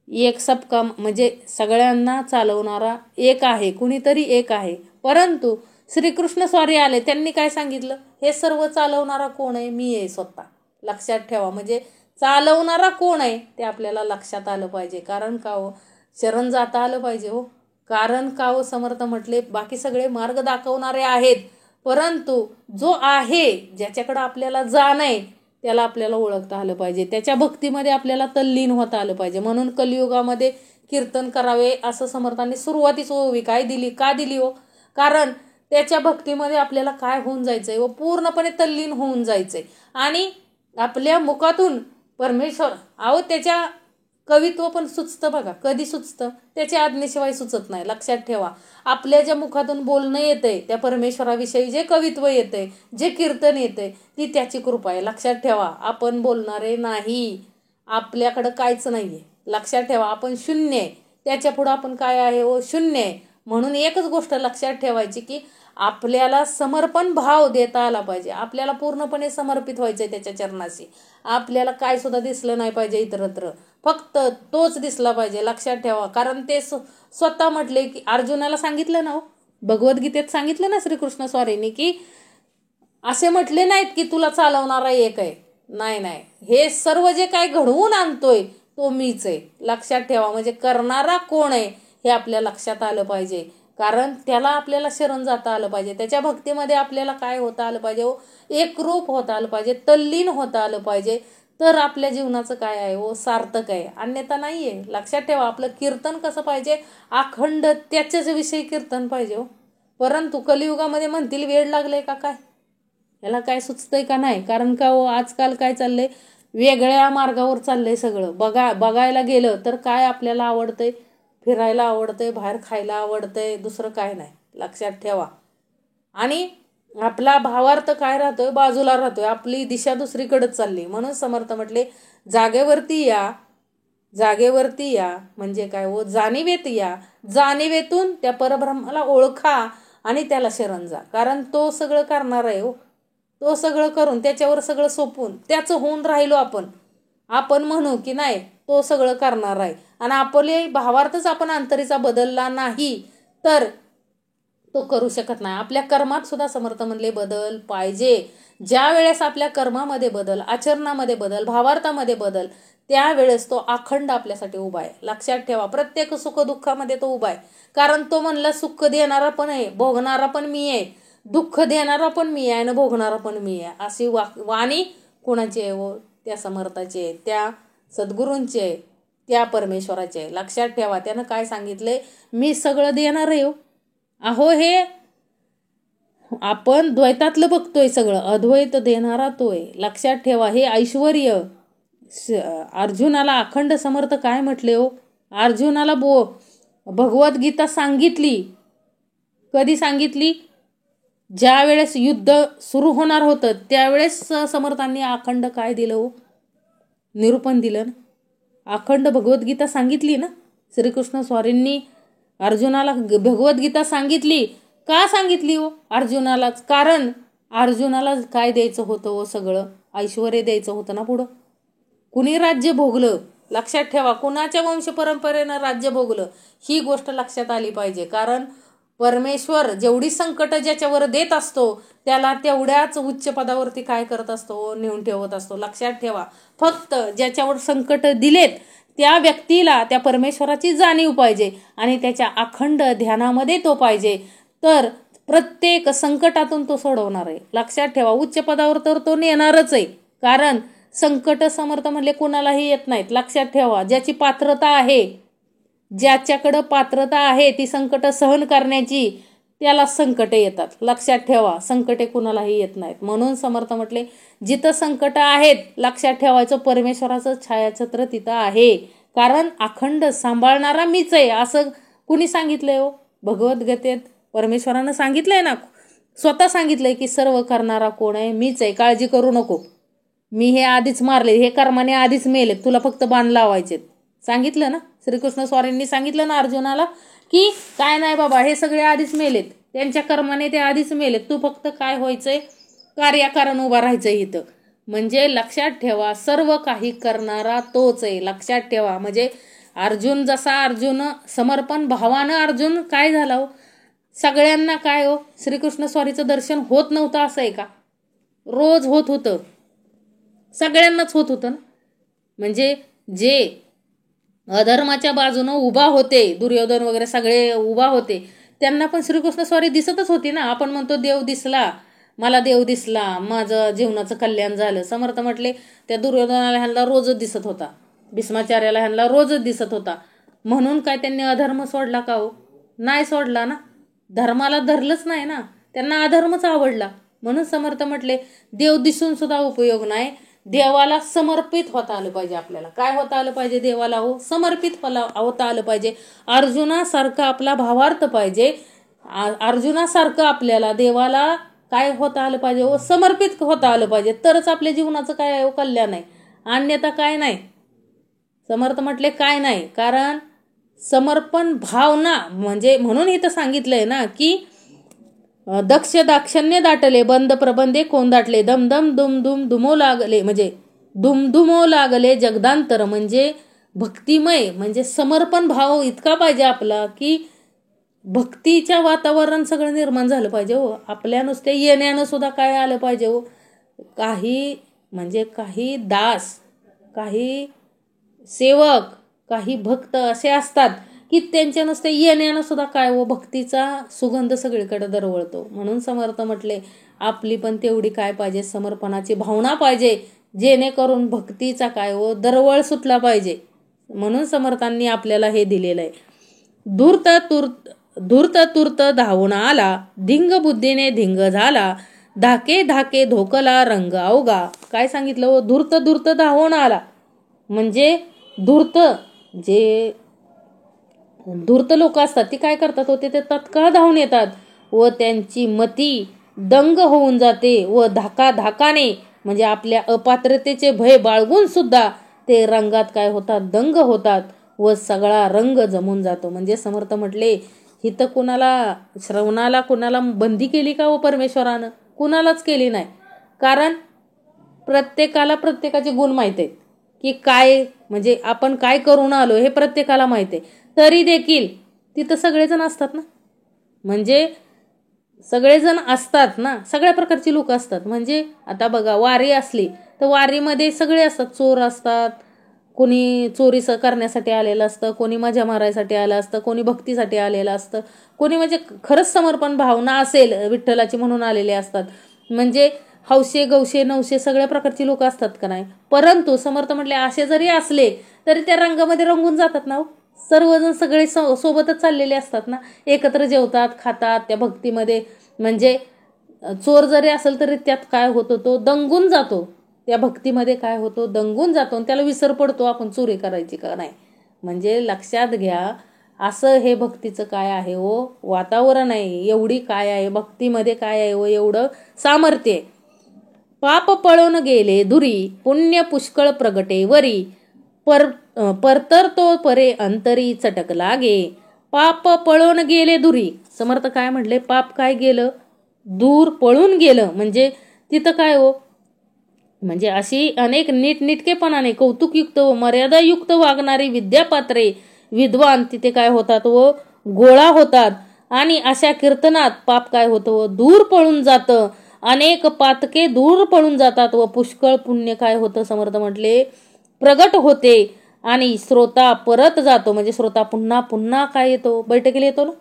एक सबका म्हणजे सगळ्यांना चालवणारा एक आहे, कुणीतरी एक आहे. परंतु श्रीकृष्ण स्वारी आले, त्यांनी काय सांगितलं, हे सर्व चालवणारा कोण आहे, मी आहे स्वतः. लक्षात ठेवा, म्हणजे चालवणारा कोण आहे ते आपल्याला लक्षात आलं पाहिजे. कारण का हो, शरण जाता आलं पाहिजे हो. कारण का हो, समर्थ म्हटले बाकी सगळे मार्ग दाखवणारे आहेत, परंतु जो आहे, ज्याच्याकडं आपल्याला जाणं आहे त्याला आपल्याला ओळखता आलं पाहिजे. त्याच्या भक्तीमध्ये आपल्याला तल्लीन होता आलं पाहिजे. म्हणून कलियुगामध्ये कीर्तन करावे असं समर्थांनी सुरुवातीच ओवी काय दिली, का दिली हो, कारण त्याच्या भक्तीमध्ये आपल्याला काय होऊन जायचंय व पूर्णपणे तल्लीन होऊन जायचंय. आणि आपल्या मुखातून परमेश्वर, अहो त्याच्या कवित्व पण सुचतं बघा. कधी सुचतं, त्याच्या आज्ञेशिवाय सुचत नाही. लक्षात ठेवा, आपल्या ज्या मुखातून बोलणं येतंय त्या परमेश्वराविषयी जे कवित्व येतंय, जे कीर्तन येतंय, ती त्याची कृपा आहे. लक्षात ठेवा, आपण बोलणारे नाही, आपल्याकडं काहीच नाहीये. लक्षात ठेवा, आपण शून्य आहे, त्याच्या पुढं आपण काय आहे हो, शून्य आहे. म्हणून एकच गोष्ट लक्षात ठेवायची की आपल्याला समर्पण भाव देता आला पाहिजे. आपल्याला पूर्णपणे समर्पित व्हायचंय त्याच्या चरणाशी. आपल्याला काय सुद्धा दिसलं नाही पाहिजे इतरत्र, फक्त तोच दिसला पाहिजे. लक्षात ठेवा, कारण ते स्वतः म्हटले की अर्जुनाला सांगितलं ना हो, भगवद्गीतेत सांगितलं ना श्रीकृष्ण स्वारींनी की असे म्हटले नाहीत की तुला चालवणारा एक आहे. नाही नाही, हे सर्व जे काय घडवून आणतोय तो मीच आहे. लक्षात ठेवा, म्हणजे करणारा कोण आहे हे आपल्या लक्षात आलं पाहिजे. कारण त्याला आपल्याला शरण जाता आलं पाहिजे. त्याच्या भक्तीमध्ये आपल्याला काय होता आलं पाहिजे हो, एकरूप होता आलं पाहिजे, तल्लीन होता आलं पाहिजे. तर आपल्या जीवनाचं काय आहे हो, सार्थक आहे, अन्यथा नाहीये. लक्षात ठेवा, आपलं कीर्तन कसं पाहिजे, अखंड त्याच्याच विषयी कीर्तन पाहिजे हो. परंतु कलियुगामध्ये म्हणतील वेळ लागले का काय, याला काय सुचतंय का नाही. कारण का हो, आजकाल काय चाललंय, वेगळ्या मार्गावर चाललंय सगळं. बघायला गेलं तर काय आपल्याला आवडतंय, फिरायला आवडतंय, बाहेर खायला आवडतंय, दुसरं काय नाही. लक्षात ठेवा, आणि आपला भावार्थ काय राहतोय, बाजूला राहतोय, आपली दिशा दुसरीकडेच चालली. म्हणून समर्थ म्हटले जागेवरती या, जागेवरती या म्हणजे काय हो, जाणीवेत या, जाणीवेतून त्या परब्रह्माला ओळखा आणि त्याला शरण जा. कारण तो सगळं करणार आहे हो. तो सगळं करून त्याच्यावर सगळं सोपून त्याचं होऊन राहिलो आपण म्हणू की नाही, तो सगळं करणार आहे. आणि आपले भावार्थच आपण अंतरीचा बदलला नाही तर तो करू शकत नाही. आपल्या कर्मात सुद्धा समर्थ म्हणले बदल पाहिजे. ज्या वेळेस आपल्या कर्मामध्ये बदल, आचरणामध्ये बदल, भावार्थामध्ये बदल, त्यावेळेस तो अखंड आपल्यासाठी उभा आहे. लक्षात ठेवा, प्रत्येक सुखदुःखामध्ये तो उभा आहे. कारण तो म्हणला सुख देणारा पण आहे, भोगणारा पण मी आहे, दुःख देणारा पण मी आहे आणि भोगणारा पण मी आहे. अशी वाणी कोणाची आहे? व त्या समर्थाची आहे, त्या सद्गुरूंची आहे, त्या परमेश्वराची आहे. लक्षात ठेवा, त्यानं काय सांगितलंय? मी सगळं देणार आहे. अहो, हे आपण द्वैतातलं बघतोय सगळं, अद्वैत देणारा तो आहे. लक्षात ठेवा, हे ऐश्वर्य अर्जुनाला अखंड समर्थ काय म्हटले हो? अर्जुनाला भगवद्गीता सांगितली. कधी सांगितली? ज्या वेळेस युद्ध सुरू होणार होतं त्यावेळेस समर्थांनी अखंड काय दिलं हो? निरूपण दिलं ना. अखंड भगवद्गीता सांगितली ना. श्रीकृष्ण स्वारींनी अर्जुनाला भगवद्गीता सांगितली. का सांगितली हो अर्जुनालाच? कारण अर्जुनाला काय द्यायचं होतं हो? सगळं ऐश्वर्य द्यायचं होतं ना पुढं. कुणी राज्य भोगलं? लक्षात ठेवा, कुणाच्या वंश परंपरेनं राज्य भोगलं ही गोष्ट लक्षात आली पाहिजे. कारण परमेश्वर जेवढी संकट ज्याच्यावर देत असतो त्याला तेवढ्याच उच्च पदावरती काय करत असतो? नेऊन ठेवत असतो. लक्षात ठेवा, फक्त ज्याच्यावर संकट दिलेत त्या व्यक्तीला त्या परमेश्वराची जाणीव पाहिजे आणि त्याच्या अखंड ध्यानामध्ये तो पाहिजे, तर प्रत्येक संकटातून तो सोडवणार आहे. लक्षात ठेवा, उच्च पदावर तर तो नेणारच आहे. कारण संकट समर्थ म्हणले कोणालाही येत नाहीत. लक्षात ठेवा, ज्याची पात्रता आहे, ज्याच्याकडं पात्रता आहे ती संकट सहन करण्याची, त्याला संकटे येतात. लक्षात ठेवा, संकटे कुणालाही येत नाहीत. म्हणून समर्थ म्हटले, जिथं संकट आहेत लक्षात ठेवायचं, परमेश्वराचं छायाचित्र तिथं आहे. कारण अखंड सांभाळणारा मीच आहे असं कुणी सांगितलंय हो? भगवद्गीतेत परमेश्वरानं सांगितलंय ना, स्वतः सांगितलंय की सर्व करणारा कोण आहे? मीच आहे, काळजी करू नको, मी हे आधीच मारले, हे कर्माने आधीच मेले, तुला फक्त बाण लावायचे. सांगितलं ना, श्रीकृष्ण स्वारींनी सांगितलं ना अर्जुनाला की काय नाही बाबा, हे सगळे आधीच मेलेत, त्यांच्या कर्माने ते आधीच मेलेत, तू फक्त काय व्हायचंय? कार्याकारण उभा राहायचंय इथं. म्हणजे लक्षात ठेवा, सर्व काही करणारा तोच आहे. लक्षात ठेवा, म्हणजे अर्जुन जसा अर्जुन समर्पण भावानं अर्जुन काय झाला हो? सगळ्यांना काय हो? श्रीकृष्ण स्वारीचं दर्शन होत नव्हतं असं आहे का? रोज होत होतं, सगळ्यांनाच होत होतं ना. म्हणजे जे अधर्माच्या बाजूनं उभा होते, दुर्योधन वगैरे सगळे उभा होते, त्यांना पण श्रीकृष्ण स्वारी दिसतच होती ना. आपण म्हणतो देव दिसला, मला देव दिसला, माझं जीवनाचं कल्याण झालं. समर्थ म्हटले त्या दुर्योधनाला ह्यांना रोजच दिसत होता, भीष्माचार्याला ह्यांना रोजच दिसत होता. म्हणून काय त्यांनी अधर्म सोडला का हो? नाही सोडला ना. धर्माला धरलंच नाही ना, त्यांना अधर्मच आवडला. म्हणून समर्थ म्हटले देव दिसून सुद्धा उपयोग नाही, देवाला समर्पित होता आलं पाहिजे. आपल्याला काय होता आलं पाहिजे? देवाला हो समर्पित होता आलं पाहिजे. अर्जुनासारखं आपला भावार्थ पाहिजे. अर्जुनासारखं आपल्याला देवाला काय होता आलं पाहिजे हो? समर्पित होता आलं पाहिजे. तरच आपल्या जीवनाचं काय आहे? कल्याण आहे. अन्यथा काय नाही. समर्थ म्हटले काय नाही, कारण समर्पण भावना म्हणजे, म्हणून इथं सांगितलंय ना की दक्ष दाक्षण्य दाटले, बंद प्रबंधे कोण दाटले, दमदम दुमदुम दुमो लागले, म्हणजे दुमदुमो लागले जगदांतर. म्हणजे भक्तिमय, म्हणजे समर्पण भाव इतका पाहिजे आपला की भक्तीच्या वातावरण सगळं निर्माण झालं पाहिजे हो. आपल्या नुसते येण्यानं सुद्धा काय आलं पाहिजे हो? काही म्हणजे काही दास, काही सेवक, काही भक्त असे असतात की त्यांच्या नुसते येण्यानं सुद्धा काय हो? भक्तीचा सुगंध सगळीकडे दरवळतो. म्हणून समर्थ म्हटले आपली पण तेवढी काय पाहिजे? समर्पणाची भावना पाहिजे, जेणेकरून भक्तीचा काय हो? दरवळ सुटला पाहिजे. म्हणून समर्थांनी आपल्याला हे दिलेलं आहे. धूर्त तुर्त धावून आला, धिंग बुद्धीने धिंग झाला, धाके धाके धोकला रंग अवघा. काय सांगितलं हो? धूर्त धावून आला. म्हणजे धूर्त लोक असतात ती काय करतात होते? ते तत्काळ धावून येतात व त्यांची मती दंग होऊन जाते व धाकाने म्हणजे आपल्या अपात्रतेचे भय बाळगून सुद्धा ते रंगात काय होतात? दंग होतात व सगळा रंग जमून जातो. म्हणजे समर्थ म्हटले हिथं कुणाला श्रवणाला कुणाला बंदी केली का हो परमेश्वरानं? कुणालाच केली नाही. कारण प्रत्येकाला प्रत्येकाचे गुण माहित आहेत की काय, म्हणजे आपण काय करून आलो हे प्रत्येकाला माहित आहे. तरी देखील तिथं सगळेजण असतात ना. म्हणजे सगळेजण असतात ना, सगळ्या प्रकारची लोक असतात. म्हणजे आता बघा वारी असली तर वारीमध्ये सगळे असतात, चोर असतात, कोणी चोरी करण्यासाठी आलेलं असतं, कोणी मजा मारायसाठी आलं असतं, कोणी भक्तीसाठी आलेलं असतं, कोणी म्हणजे खरंच समर्पण भावना असेल विठ्ठलाची म्हणून आलेले असतात. म्हणजे हौशे गौशे नवशे सगळ्या प्रकारची लोक असतात का नाही. परंतु समर्थ म्हटले असे जरी असले तरी त्या रंगामध्ये रंगून जातात ना. सर्वजण सगळे सोबतच चाललेले असतात ना, एकत्र जेवतात खातात त्या भक्तीमध्ये. म्हणजे चोर जरी असेल तरी त्यात काय होतो, तो दंगून जातो त्या भक्तीमध्ये. काय होतो, दंगून जातो आणि त्याला विसर पडतो आपण चोरी करायची का नाही. म्हणजे लक्षात घ्या, असं हे भक्तीचं काय आहे हो वातावरण आहे. एवढी काय आहे भक्तीमध्ये, काय आहे हो एवढं सामर्थ्य. पाप पळून गेले दुरी, पुण्य पुष्कळ प्रगटे वरी, परतर तो परे अंतरी चटक लागे. पाप पळून गेले दुरी. समर्थ काय म्हटले, पाप काय गेलं, दूर पळून गेलं. म्हणजे तिथं काय हो, म्हणजे अशी अनेक नीटनेटकेपणाने कौतुकयुक्त व मर्यादायुक्त वागणारी विद्यापात्रे विद्वान तिथे काय होतात व गोळा होतात. आणि अशा कीर्तनात पाप काय होतं व दूर पळून जातं. अनेक पातके दूर पळून जातात व पुष्कळ पुण्य काय होतं, समर्थ म्हटले प्रगट होते. आणि श्रोता परत जातो. म्हणजे श्रोता पुन्हा पुन्हा काय येतो, बैठकीला येतो ना,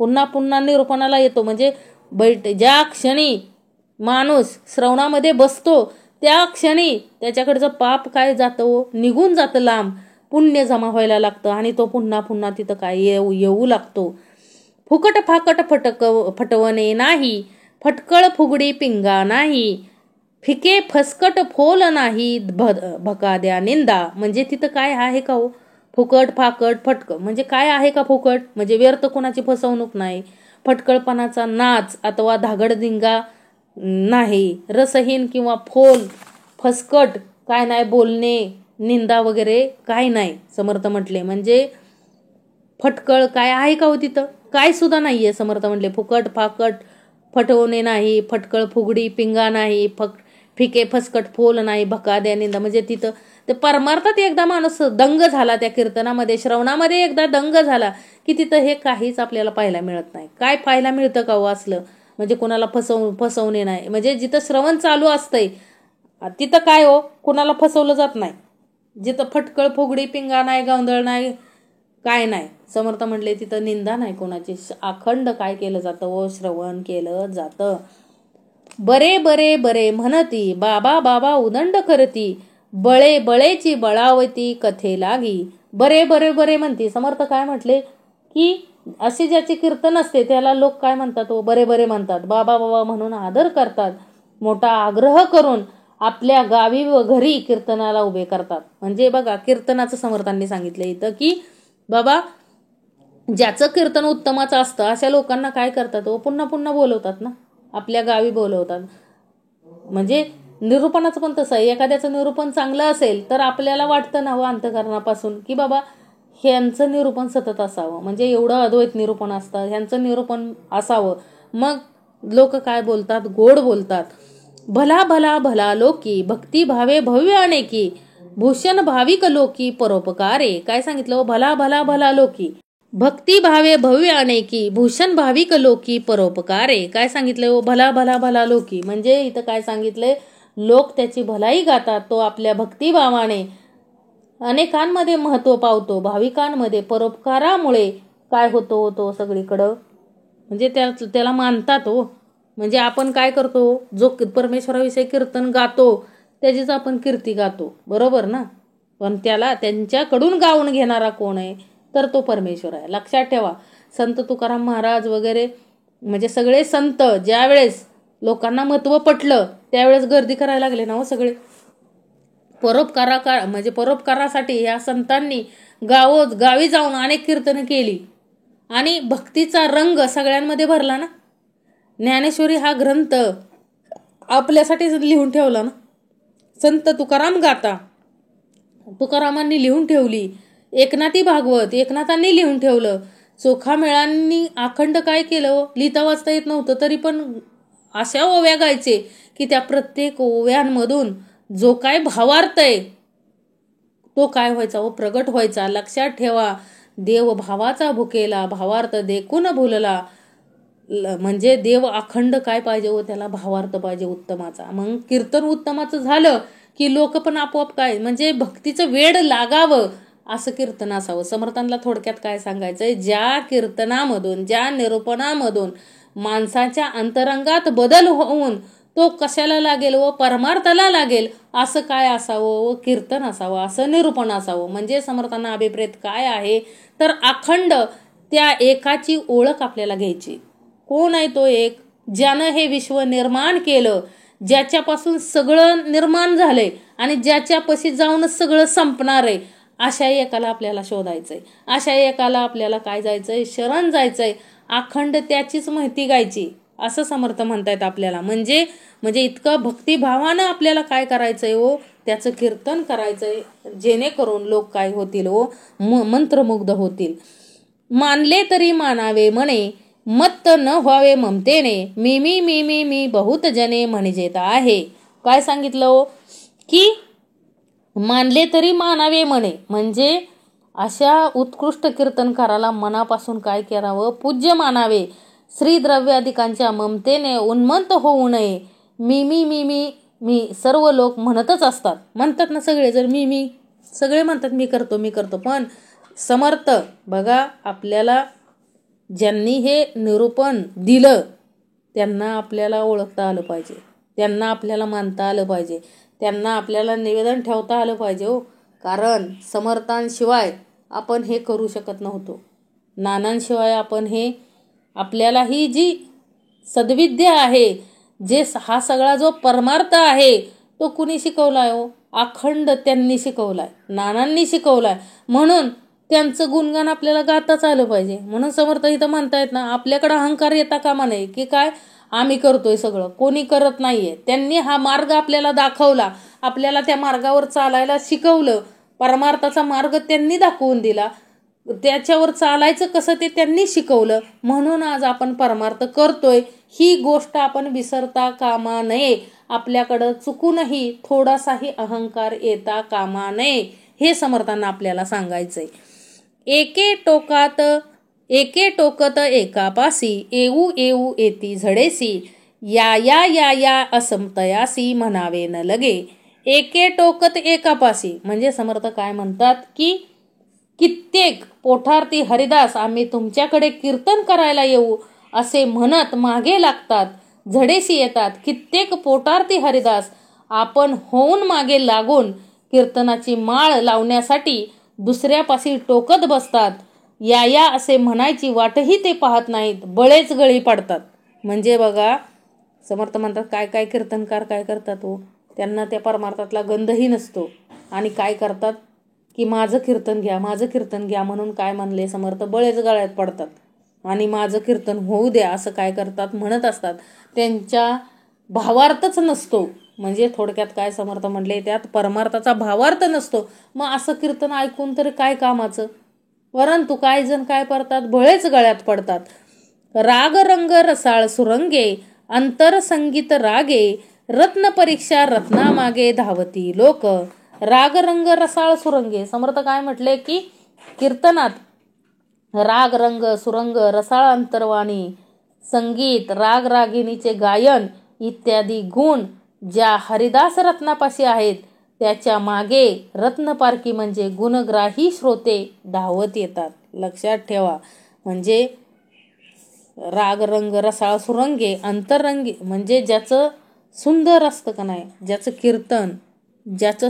पुन्हा पुन्हा निरूपणाला येतो. म्हणजे ज्या क्षणी माणूस श्रवणामध्ये बसतो त्या क्षणी त्याच्याकडचं पाप काय जातं, निघून जातं लांब. पुण्य जमा व्हायला लागतं आणि तो पुन्हा पुन्हा तिथं काय येऊ लागतो. फुकट फाकट फटवणे नाही, फटकळ फुगडी पिंगा नाही, फिके फसकट फोल नाही, भकाद्या निंदा. म्हणजे तिथं काय आहे का हो, फुकट फाकट फटक म्हणजे काय आहे का फुकट, म्हणजे व्यर्थ कोणाची फसवणूक नाही, फटकळपणाचा नाच अथवा धागडधिंगा नाही, रसहीन किंवा फोल फसकट काय नाही, बोलणे निंदा वगैरे काय नाही. समर्थ म्हटले म्हणजे फटकळ काय आहे का हो, तिथं काय सुद्धा नाहीये. समर्थ म्हटले फुकट फाकट फटवणे नाही, फटकळ फुगडी पिंगा नाही, फिके फसकट फोल नाही, भकाद्या निंदा. म्हणजे तिथं ते परमार्थात एकदा माणूस दंग झाला त्या कीर्तनामध्ये, श्रवणामध्ये एकदा दंग झाला की तिथं हे काहीच आपल्याला पाहायला मिळत नाही. काय पाहायला मिळतं का हो असलं, म्हणजे कोणाला फसवणे नाही. म्हणजे जिथं श्रवण चालू असतंय तिथं काय हो, कोणाला फसवलं जात नाही. जिथं फटकळ फुगडी पिंगा नाही, गोंधळ नाही, काय नाही. समर्थ म्हटले तिथं निंदा नाही कोणाची. अखंड काय केलं जातं व श्रवण केलं जातं. बरे बरे बरे म्हणती, बाबा बाबा उदंड करती, बळे बळेची बळावती कथे लागी. बरे बरे बरे म्हणती. समर्थ काय म्हटले की असे ज्याचे कीर्तन असते त्याला लोक काय म्हणतात, बरे बरे म्हणतात, बाबा बाबा म्हणून आदर करतात, मोठा आग्रह करून आपल्या गावी व घरी कीर्तनाला उभे करतात. म्हणजे बघा कीर्तनाचं समर्थांनी सांगितलं इथं की बाबा ज्याचं कीर्तन उत्तमाचं असतं अशा लोकांना काय करतात, पुन्हा पुन्हा बोलवतात ना, आपल्या गावी बोलवतात. म्हणजे निरूपणाचं पण तसं आहे. एखाद्याचं निरूपण चांगलं असेल तर आपल्याला वाटतं ना अंतःकरणापासून की बाबा ह्यांचं निरूपण सतत असावं, म्हणजे एवढं अद्वैत निरूपण असतं, ह्यांचं निरूपण असावं. मग लोक काय बोलतात, गोड बोलतात. भला भला भला लोकी, भक्ती भावे भव्य अनेकी, भूषण भाविक लोकी परोपकारे. काय सांगितलं, भला भला भला लोकी, भक्ती भावे भव्य अनेकी, भूषण भाविक लोकी परोपकारे. काय सांगितलं, भला भला भला लोकी. म्हणजे इथं काय सांगितलंय, लोक त्याची भलाई गातात, तो आपल्या भक्तिभावाने अनेकांमध्ये महत्व पावतो, भाविकांमध्ये परोपकारामुळे काय होतो, तो सगळीकडं म्हणजे त्याला मानतात हो. म्हणजे आपण काय करतो, जो परमेश्वराविषयी कीर्तन गातो त्याचीच आपण कीर्ती गातो, बरोबर ना. पण त्याला त्यांच्याकडून गाऊन घेणारा कोण आहे, तर तो परमेश्वर आहे. लक्षात ठेवा. संत तुकाराम महाराज वगैरे म्हणजे सगळे संत ज्यावेळेस लोकांना महत्व पटलं त्यावेळेस गर्दी करायला लागले ना हो सगळे. म्हणजे परोपकारासाठी या संतांनी गावी जाऊन अनेक कीर्तन केली आणि भक्तीचा रंग सगळ्यांमध्ये भरला ना. ज्ञानेश्वरी हा ग्रंथ आपल्यासाठी लिहून ठेवला ना. संत तुकाराम गाथा तुकारामांनी लिहून ठेवली. एकनाथी भागवत एकनाथांनी लिहून ठेवलं. चोखामेळांनी अखंड काय केलं, लिहिता वाचता येत नव्हतं तरी पण अशा ओव्या गायचे की त्या प्रत्येक ओव्यांमधून जो काय भावार्थ आहे तो काय व्हायचा व प्रगट व्हायचा. लक्षात ठेवा. देव भावाचा भुकेला, भावार्थ देखून भुलला. म्हणजे देव अखंड काय पाहिजे व त्याला भावार्थ पाहिजे उत्तमाचा. मग कीर्तन उत्तमाचं झालं की लोक पण आपोआप काय म्हणजे भक्तीचं वेड लागावं असं कीर्तन असावं. समर्थांना थोडक्यात काय सांगायचंय, ज्या कीर्तनामधून ज्या निरूपणामधून माणसाच्या अंतरंगात बदल होऊन तो कशाला लागेल व परमार्थाला लागेल असं काय असावं व कीर्तन असावं, असं निरूपण असावं. म्हणजे समर्थांना अभिप्रेत काय आहे तर अखंड त्या एकाची ओळख आपल्याला घ्यायची. कोण आहे तो एक, ज्यानं हे विश्व निर्माण केलं, ज्याच्यापासून सगळं निर्माण झालंय आणि ज्याच्यापाशी जाऊनच सगळं संपणार आहे, अशा एकाला आपल्याला शोधायचंय. अशा एकाला आपल्याला काय जायचंय, शरण जायचंय, अखंड त्याचीच माहिती गायची असं समर्थ म्हणतायत आपल्याला. म्हणजे इतकं भक्तिभावानं आपल्याला काय करायचंय हो, त्याचं कीर्तन करायचंय, जेणेकरून लोक काय होतील हो, मंत्रमुग्ध होतील. मानले तरी मानावे म्हणे, मत्त न व्हावे ममतेने, मी मी मी मी मी बहुत जने म्हणजेत आहे. काय सांगितलं हो, की मानले तरी मानावे म्हणे, म्हणजे अशा उत्कृष्ट कीर्तनकाराला मनापासून काय करावं, पूज्य मानावे. श्री द्रव्याधिकांच्या ममतेने उन्मत्त होऊ नये. मी मी मी मी मी सर्व लोक म्हणतच असतात, म्हणतात ना सगळे, जर मी मी सगळे म्हणतात मी करतो, पण समर्थ बघा आपल्याला ज्यांनी हे निरूपण दिलं त्यांना आपल्याला ओळखता आलं पाहिजे, त्यांना आपल्याला मानता आलं पाहिजे, त्यांना आपल्याला निवेदन ठेवता आलं पाहिजे हो. कारण समर्थांशिवाय आपण हे करू शकत नव्हतो, नानांशिवाय आपण हे, आपल्याला ही जी सद्विद्या आहे, जे हा सगळा जो परमार्थ आहे तो कुणी शिकवलाय हो, अखंड त्यांनी शिकवलाय, नानांनी शिकवलाय. म्हणून त्यांचं गुणगान आपल्याला गाताच आलं पाहिजे. म्हणून समर्थ इथं म्हणतायत ना, आपल्याकडे अहंकार येता कामा नये की काय आम्ही करतोय सगळं, कोणी करत नाहीये. त्यांनी हा मार्ग आपल्याला दाखवला, आपल्याला त्या मार्गावर चालायला शिकवलं, परमार्थाचा मार्ग त्यांनी दाखवून दिला, त्याच्यावर चालायचं कसं ते त्यांनी शिकवलं. म्हणून आज आपण परमार्थ करतोय, ही गोष्ट आपण विसरता कामा नये. आपल्याकडं चुकूनही थोडासाही अहंकार येता कामा नये, हे समर्थांना आपल्याला सांगायचंय. एके टोकत एकापासी, येऊ येऊ येती झडेसी, या या या या असमतयासी म्हणावे न लगे. एके टोकत एकापासी म्हणजे समर्थ काय म्हणतात की कित्येक पोठार्थी हरिदास आम्ही तुमच्याकडे कीर्तन करायला येऊ असे म्हणत मागे लागतात, झडेसी येतात. कित्येक पोटार्थी हरिदास आपण होऊन मागे लागून कीर्तनाची माळ लावण्यासाठी दुसऱ्यापाशी टोकत बसतात. या या असे म्हणायची वाटही ते पाहत नाहीत, बळेच गळी पडतात. म्हणजे बघा समर्थ म्हणतात काय काय कीर्तनकार काय करतात हो, त्यांना त्या परमार्थातला गंधही नसतो आणि काय करतात की माझं कीर्तन घ्या म्हणून काय म्हणले समर्थ, बळेच गळ्यात पडतात आणि माझं कीर्तन होऊ द्या असं काय करतात म्हणत असतात. त्यांच्या भावार्थच नसतो. म्हणजे थोडक्यात काय समर्थ म्हणले, त्यात परमार्थाचा भावार्थ नसतो. मग असं कीर्तन ऐकून तरी काय कामाचं. परंतु काही जण काय करतात, बळेच गळ्यात पडतात. राग रंग रसाळ सुरंगे, अंतर संगीत रागे, रत्न परीक्षा रत्नामागे धावती लोक. राग रंग रसाळ सुरंगे, समर्थ काय म्हटले की कीर्तनात राग रंग सुरंग रसाळ अंतरवाणी संगीत राग रागिणीचे गायन इत्यादी गुण ज्या हरिदास रत्नापाशी आहेत त्याच्या मागे रत्नपारखी म्हणजे गुणग्राही श्रोते धावत येतात. लक्षात ठेवा. म्हणजे राग रंग रसाळ सुरंगे अंतरंगी म्हणजे ज्याचं सुंदर असतं का नाही, ज्याचं कीर्तन ज्याचं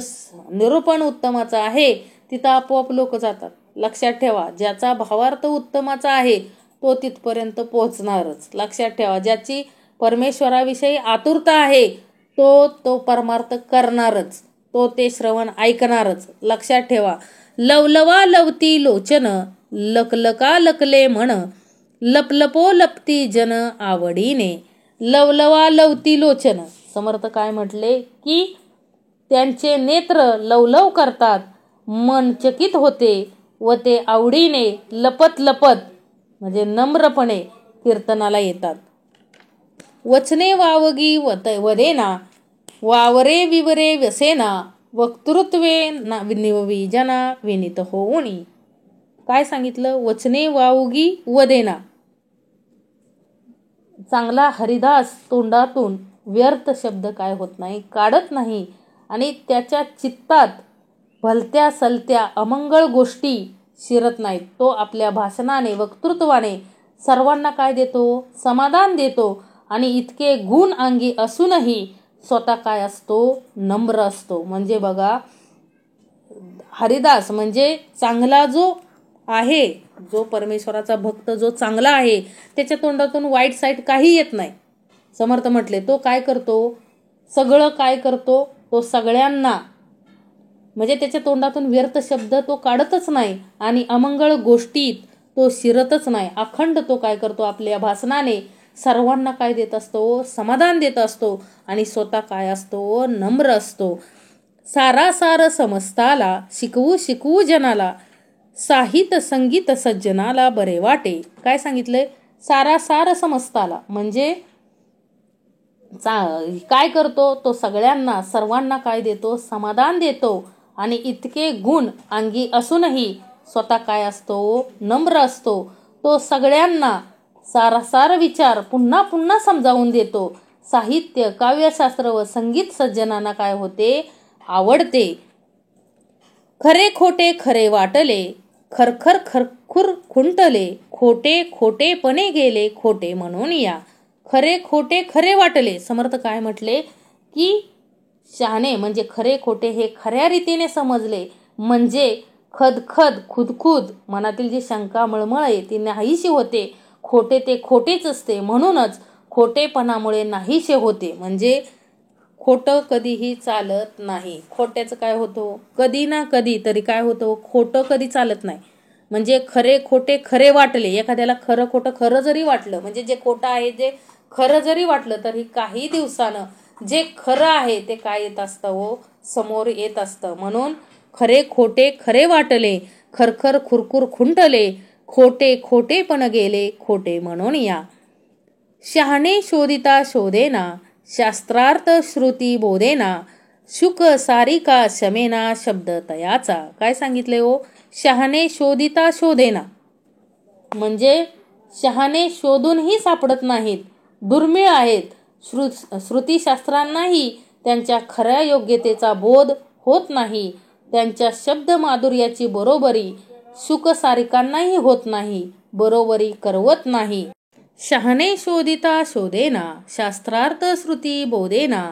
निरूपण उत्तमाचं आहे तिथं आपोआप लोक जातात. लक्षात ठेवा. ज्याचा भावार्थ उत्तमाचा आहे तो तिथपर्यंत पोहोचणारच. लक्षात ठेवा. ज्याची परमेश्वराविषयी आतुरता आहे तो परमार्थ करणारच, तो ते श्रवण ऐकणारच. लक्षात ठेवा. लवलवा लवती लोचन, लकलका लकले म्हण, लपलपो लपती जन आवडीने. लवलवा लवती लोचन, समर्थ काय म्हटले की त्यांचे नेत्र लवलव करतात, मन चकित होते व ते आवडीने लपत लपत म्हणजे नम्रपणे कीर्तनाला येतात. वचने वावगी वदेना, वावरे विवरे व्यसेना, वक्तृत्वे निववी जना विनीत होऊनी. काय सांगितलं? वचने वावगी वदेना, चांगला हरिदास तोंडातून व्यर्थ शब्द काय होत नाही, काढत नाही आणि त्याच्या चित्तात भलत्या सलत्या अमंगळ गोष्टी शिरत नाहीत. तो आपल्या भाषणाने वक्तृत्वाने सर्वांना काय देतो? समाधान देतो. आणि इतके गुण अंगी असूनही स्वतः काय असतो? नम्र असतो. म्हणजे बघा, हरिदास म्हणजे चांगला जो आहे, जो परमेश्वराचा भक्त जो चांगला आहे, त्याच्या तोंडातून वाईट साईट काही येत नाही. समर्थ म्हटले तो काय करतो? सगळं काय करतो? तो सगळ्यांना, म्हणजे त्याच्या तोंडातून व्यर्थ शब्द तो काढतच नाही आणि अमंगळ गोष्टीत तो शिरतच नाही. अखंड तो काय करतो? आपल्या भाषणाने सर्वांना काय देत असतो? समाधान देत असतो. आणि स्वतः काय असतो? नम्र असतो. सारासार समजताला शिकवू शिकवू जनाला, साहित संगीत सज्जनाला बरे वाटे. काय सांगितलंय? सारासार समजताला म्हणजे काय करतो? तो सगळ्यांना सर्वांना काय देतो? समाधान देतो. आणि इतके गुण अंगी असूनही स्वतः काय असतो? नम्र असतो. तो सगळ्यांना सारासार विचार पुन्हा पुन्हा समजावून देतो. साहित्य, काव्यशास्त्र व संगीत सज्जनांना काय होते? आवडते. खरे खोटे खरे वाटले, खरखर खरखुर खुंटले, खोटे खोटेपणे गेले खोटे म्हणून या. खरे खोटे खरे वाटले. समर्थ काय म्हटले? की शहाणे म्हणजे खरे खोटे हे खऱ्या रीतीने समजले म्हणजे खदखद खुदखुद मनातील जी शंका मळमळे ती नाहीशी होते. खोटे ते खोटेच असते म्हणूनच खोटेपणामुळे नाहीसे होते. म्हणजे खोटं कधीही चालत नाही. खोट्याचं काय होतं? कधी ना कधी तरी काय होतं? खोटं कधी चालत नाही. म्हणजे खरे खोटे खरे वाटले. एखाद्याला खरं खोटं खरं जरी वाटलं, म्हणजे जे खोटं आहे जे खरं जरी वाटलं, तरी काही दिवसानं जे खरं आहे ते काय येत असतं? हो, समोर येत असतं. म्हणून खरे खोटे खरे वाटले, खरखर खुरखुर खुंटले, खोटे खोटेपण गेले खोटे म्हणून या. शहाणे शोधिता शोधेना, शास्त्रार्थ श्रुती बोधेना, शुक सारिका शमेना शब्द तयाचा. काय सांगितले हो? शहाणे शोधिता शोधेना म्हणजे शहाणे शोधूनही सापडत नाहीत, दुर्मिळ आहेत. श्रुतीशास्त्रांनाही त्यांच्या खऱ्या योग्यतेचा बोध होत नाही. त्यांच्या शब्द माधुर्याची बरोबरी शुकसारिकांनाही होत नाही, बरोबरी करवत नाही. शहाणे शोधिता शोधेना, शास्त्रार्थ श्रुती बोधेना,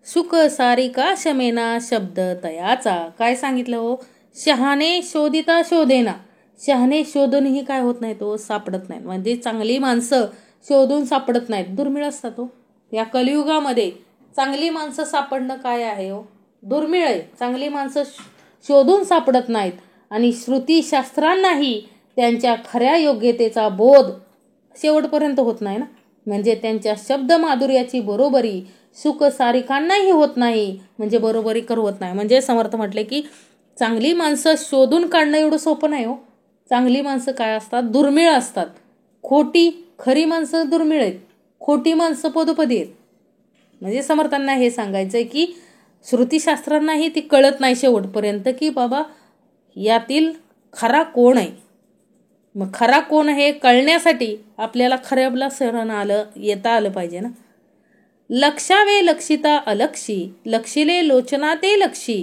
शुक सारिका शमेना शब्द तयाचा. काय सांगितलं हो? शहाणे शोधिता शोधेना. शहाणे शोधूनही काय होत नाही? तो सापडत नाही. म्हणजे चांगली माणसं शोधून सापडत नाहीत, दुर्मिळ असतात. हो, या कलियुगामध्ये चांगली माणसं सापडणं काय आहे? हो, दुर्मिळ आहे. चांगली माणसं शोधून सापडत नाहीत. आणि श्रुतीशास्त्रांनाही त्यांच्या खऱ्या योग्यतेचा बोध शेवटपर्यंत होत नाही ना. म्हणजे त्यांच्या शब्द माधुर्याची बरोबरी सुख सारिकांनाही होत नाही, म्हणजे बरोबरी करवत नाही. म्हणजे समर्थ म्हटले की चांगली माणसं शोधून काढणं एवढं सोपं नाही. हो, चांगली माणसं काय असतात? दुर्मिळ असतात. खोटी खरी माणसं दुर्मिळ आहेत, खोटी माणसं पदोपदी आहेत. म्हणजे समर्थांना हे सांगायचंय की श्रुतीशास्त्रांनाही ती कळत नाही शेवटपर्यंत की बाबा यातील खरा कोण आहे. मग खरा कोण हे कळण्यासाठी आपल्याला खऱ्याला शरण येता आलं पाहिजे ना. लक्षावे लक्षिता अलक्षी, लक्षिले लोचना ते लक्षी,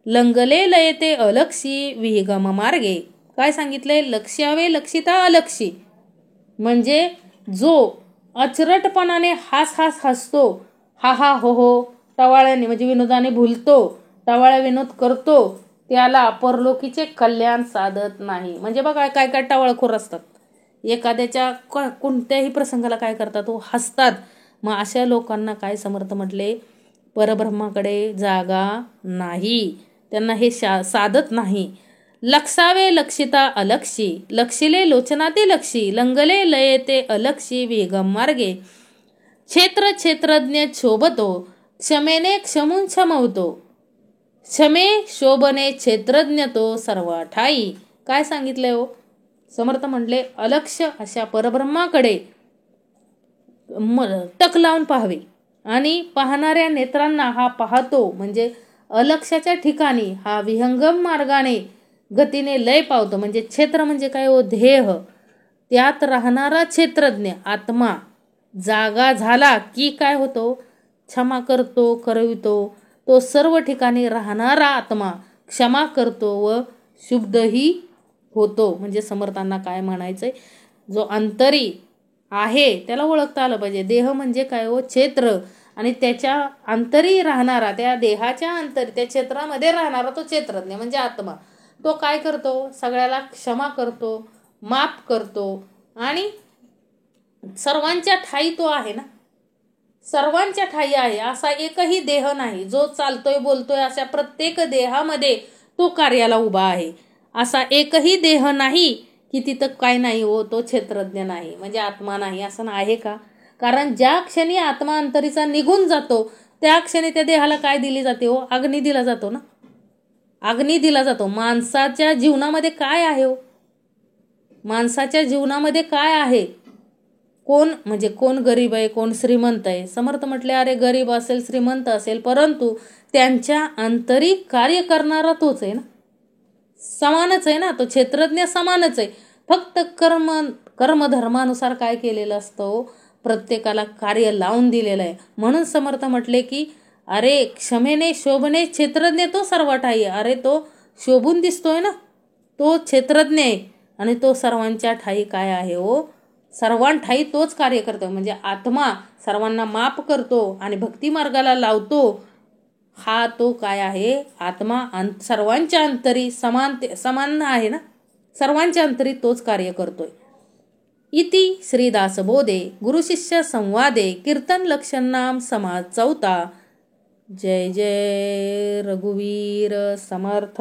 लंगले लयते अलक्षी विहगम मार्गे. काय सांगितलंय? लक्षावे लक्षिता अलक्षी म्हणजे जो अचरटपणाने हास हसतो, हा हा हो हो टवाळ्याने म्हणजे विनोदाने भुलतो, टवाळ्या विनोद करतो, त्याला परलोकीचे कल्याण साधत नाही. म्हणजे बघा काय काय टवाळखोर असतात. एखाद्याच्या कोणत्याही प्रसंगाला काय करतात? तो हसतात. मग अशा लोकांना काय समर्थ म्हटले? परब्रह्माकडे जागा नाही, त्यांना हे साधत नाही. लक्षावे लक्षिता अलक्षी, लक्षिले लोचना ते लक्षी, लंगले लयते अलक्षी वेगम मार्गे, क्षेत्र क्षेत्रज्ञ शोभतो, क्षमेने क्षमून क्षमवतो, क्षमे शोभने क्षेत्रज्ञ तो सर्व ठाई. काय सांगितलंय हो? समर्थ म्हटले अलक्ष अशा परब्रह्माकडे टक लावून पाहावे. आणि पाहणाऱ्या नेत्रांना हा पाहतो म्हणजे अलक्षाच्या ठिकाणी हा विहंगम मार्गाने गतीने लय पावतो. म्हणजे क्षेत्र म्हणजे काय हो? ध्येय. त्यात राहणारा क्षेत्रज्ञ आत्मा जागा झाला की काय होतो? क्षमा करतो, करवितो, तो सर्व ठिकाणी राहणारा आत्मा क्षमा करतो व शुद्धही होतो. म्हणजे समर्थांना काय म्हणायचंय, जो अंतरी आहे त्याला ओळखता आलं पाहिजे. देह म्हणजे काय हो, क्षेत्र, आणि त्याच्या अंतरी राहणारा, त्या देहाच्या अंतरी त्या क्षेत्रामध्ये राहणारा तो क्षेत्रज्ञ म्हणजे आत्मा. तो काय करतो, सगळ्याला क्षमा करतो, माफ करतो, आणि सर्वांच्या ठाई तो आहे ना, सर्वांच्या ठाई आहे. असा एकही देह नाही जो चालतोय बोलतोय अशा प्रत्येक देहामध्ये तो कार्याला उभा आहे. असा एकही देह नाही की तिथं काय नाही हो, तो क्षेत्रज्ञ नाही म्हणजे आत्मा नाही असं आहे का? कारण ज्या क्षणी आत्मा अंतरीचा निघून जातो त्या क्षणी त्या देहाला काय दिली जाते हो, अग्नी दिला जातो ना, अग्नी दिला जातो. माणसाच्या जीवनामध्ये काय आहे हो, माणसाच्या जीवनामध्ये काय आहे, कोण म्हणजे कोण गरीब आहे, कोण श्रीमंत आहे. समर्थ म्हटले अरे गरीब असेल श्रीमंत असेल परंतु त्यांच्या अंतरी कार्य करणारा तोच आहे ना, समानच आहे ना, तो क्षेत्रज्ञ समानच आहे. फक्त कर्मधर्मानुसार काय केलेलं असतं, प्रत्येकाला कार्य लावून दिलेलं आहे. म्हणून समर्थ म्हटले की अरे क्षमेने शोभने क्षेत्रज्ञ तो सर्वठाई. अरे तो शोभून दिसतोय ना, तो क्षेत्रज्ञ आहे, आणि तो सर्वांच्या ठाई काय आहे हो, सर्वांठाई तोच कार्य करतो. म्हणजे आत्मा सर्वांना माफ करतो आणि भक्ती मार्गाला लावतो. हा तो काय आहे, आत्मा सर्वांच्या अंतरी समान आहे ना, सर्वांच्या अंतरी तोच कार्य करतोय. इति श्रीदासबोधे गुरुशिष्य संवादे कीर्तन लक्षण नाम समाज 4. जय जय रघुवीर समर्थ.